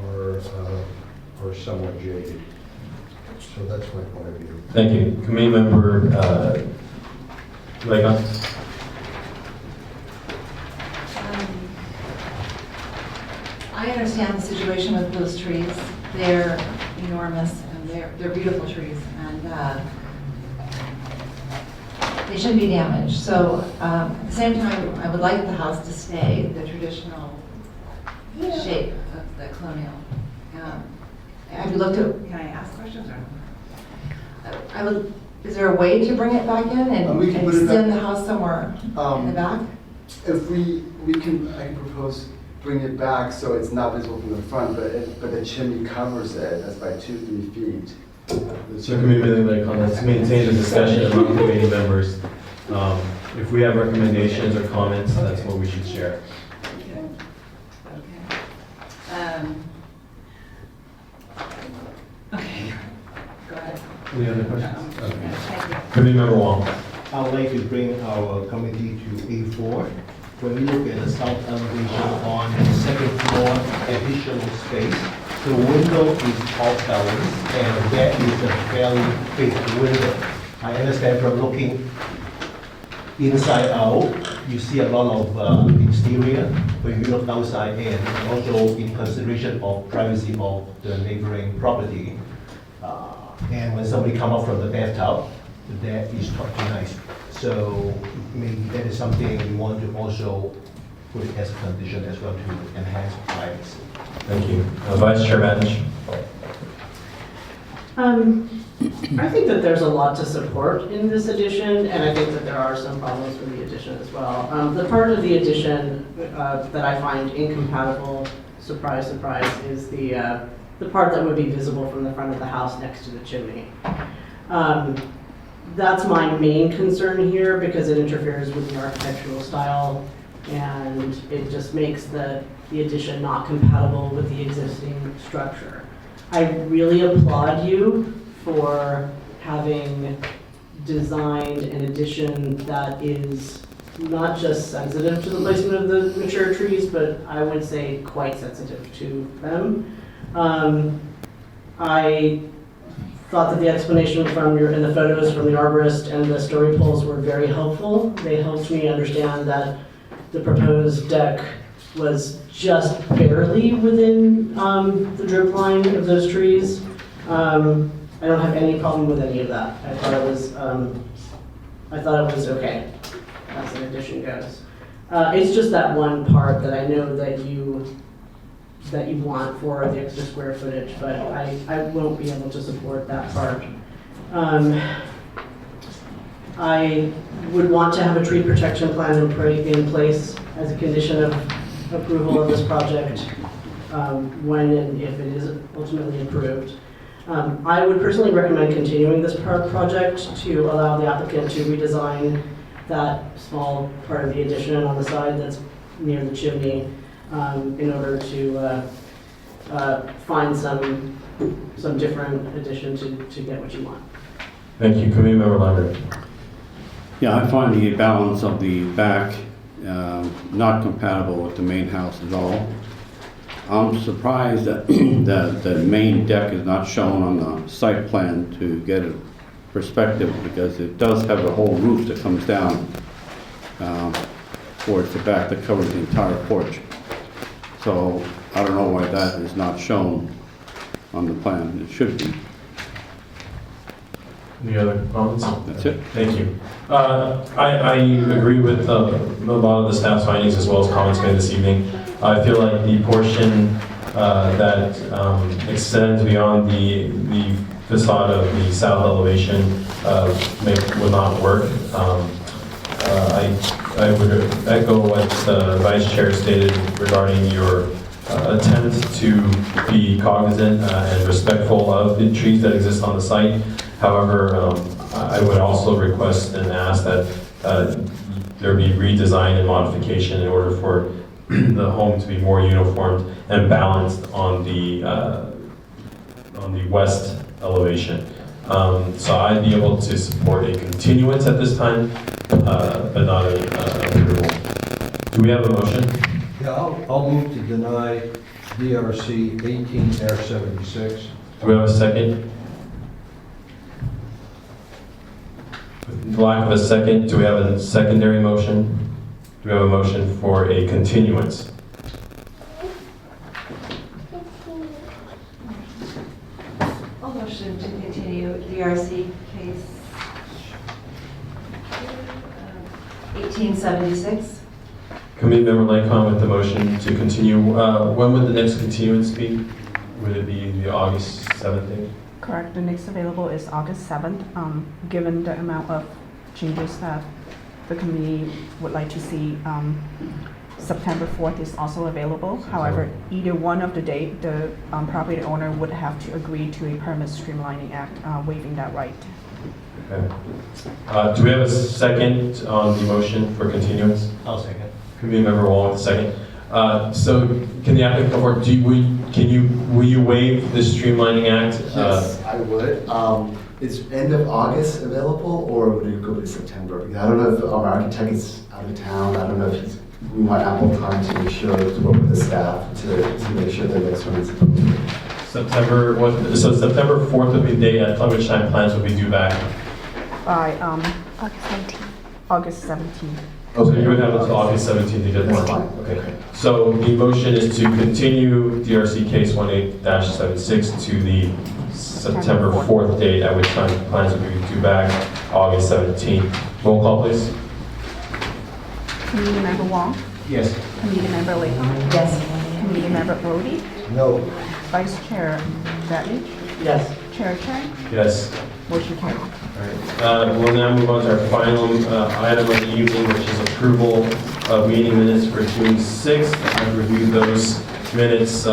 are somewhat jaded. So that's my point of view. Thank you. Committee member Legon. I understand the situation with those trees. They're enormous and they're beautiful trees, and they shouldn't be damaged. So at the same time, I would like the house to stay the traditional shape of the colonial. Have you looked at, can I ask questions or? Is there a way to bring it back in and We can put it extend back. the house somewhere in the back? If I can propose bring it back so it's not visible from the front, but the chimney covers it. That's by 2-3 feet. So committee member, let's maintain the discussion among committee members. If we have recommendations or comments, that's what we should share. Okay, go ahead. Any other questions? Thank you. Committee member Wong. I would like to bring our committee to A4. When we look at the south elevation on the second floor additional space, the window is off balance, and that is a fairly big window. I understand from looking inside out, you see a lot of exterior when you look outside in, and also in consideration of privacy of the neighboring property. And when somebody come up from the bathtub, that is not too nice. So maybe that is something we want to also put it as a condition as well to enhance privacy. Thank you. Vice Chair Banish? I think that there's a lot to support in this addition, and I think that there are some problems with the addition as well. The part of the addition that I find incompatible, surprise, surprise, is the part that would be visible from the front of the house next to the chimney. That's my main concern here because it interferes with the architectural style and it just makes the addition not compatible with the existing structure. I really applaud you for having designed an addition that is not just sensitive to the placement of the mature trees, but I would say quite sensitive to them. I thought that the explanation in the photos from the arborist and the story poles were very helpful. They helped me understand that the proposed deck was just barely within the drip line of those trees. I don't have any problem with any of that. I thought it was okay as an addition goes. It's just that one part that I know that you want for the extra square footage, but I won't be able to support that part. I would want to have a tree protection plan in place as a condition of approval of this project when and if it is ultimately approved. I would personally recommend continuing this project to allow the applicant to redesign that small part of the addition on the side that's near the chimney in order to find some different addition to get what you want. Thank you. Committee Member Lambert? Yeah, I find the balance of the back not compatible with the main house at all. I'm surprised that the main deck is not shown on the site plan to get a perspective because it does have a whole roof that comes down towards the back that covers the entire porch. So I don't know why that is not shown on the plan. It should be. Any other comments? That's it. Thank you. I agree with a lot of the staff's findings as well as comments made this evening. I feel like the portion that extends beyond the facade of the south elevation would not work. I would echo what the Vice Chair stated regarding your attempt to be cognizant and respectful of the trees that exist on the site. However, I would also request and ask that there be redesign and modification in order for the home to be more uniformed and balanced on the west elevation. So I'd be able to support a continuance at this time, but not an approval. Do we have a motion? Yeah, I'll move to deny DRC 18-76. Do we have a second? With lack of a second, do we have a secondary motion? Do we have a motion for a continuance? I'll motion to continue DRC case 1876. Committee Member Lightcon with the motion to continue. When would the next continuance be? Would it be the August 7th date? Correct. The next available is August 7th. Given the amount of changes that the committee would like to see, September 4th is also available. However, either one of the date, the property owner would have to agree to a permit streamlining act, waiving that right. Okay. Do we have a second on the motion for continuance? I'll second. Committee Member Wong with a second. So can the applicant come forward? Will you waive the streamlining act? Yes, I would. Is end of August available, or would it go to September? Because I don't know if our architect is out of town. I don't know if we want ample time to make sure to work with the staff to make sure the next one is approved. September 4th would be the date at which time plans will be due back. By August 19th. August 17th. So you would have until August 17th to get That's more. fine. Okay. So the motion is to continue DRC case 18-76 to the September 4th date, at which time plans will be due back August 17th. Roll call, please. Committee Member Wong, Yes. Committee Member Lakon. Yes. Committee Member Brody. No. Vice Chair Batich. Yes. Chair Chang. Yes. Motion carried. All right, we'll now move on to our final item of the evening, which is approval of meeting minutes for June 6th. I've reviewed those minutes.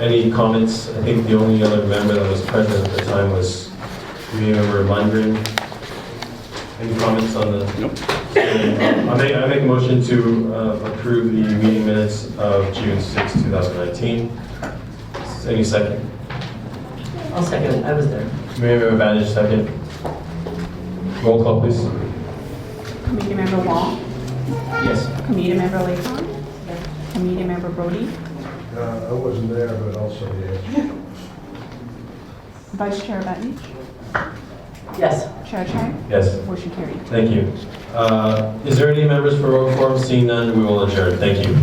Any comments? I think the only other member that was present at the time was Committee Member Lundgren. Any comments on the? Nope. I make a motion to approve the meeting minutes of June 6, 2019. Any second? I'll second it. I was there. Committee Member Badich, second. Roll call, please. Committee Member Wong. Yes. Committee Member Lakon. Committee Member Brody. I wasn't there, but also yes. Vice Chair Batich. Yes. Chair Chang. Yes. Motion carried. Thank you. Is there any members for roll forum? Seeing none, we will adjourn. Thank you.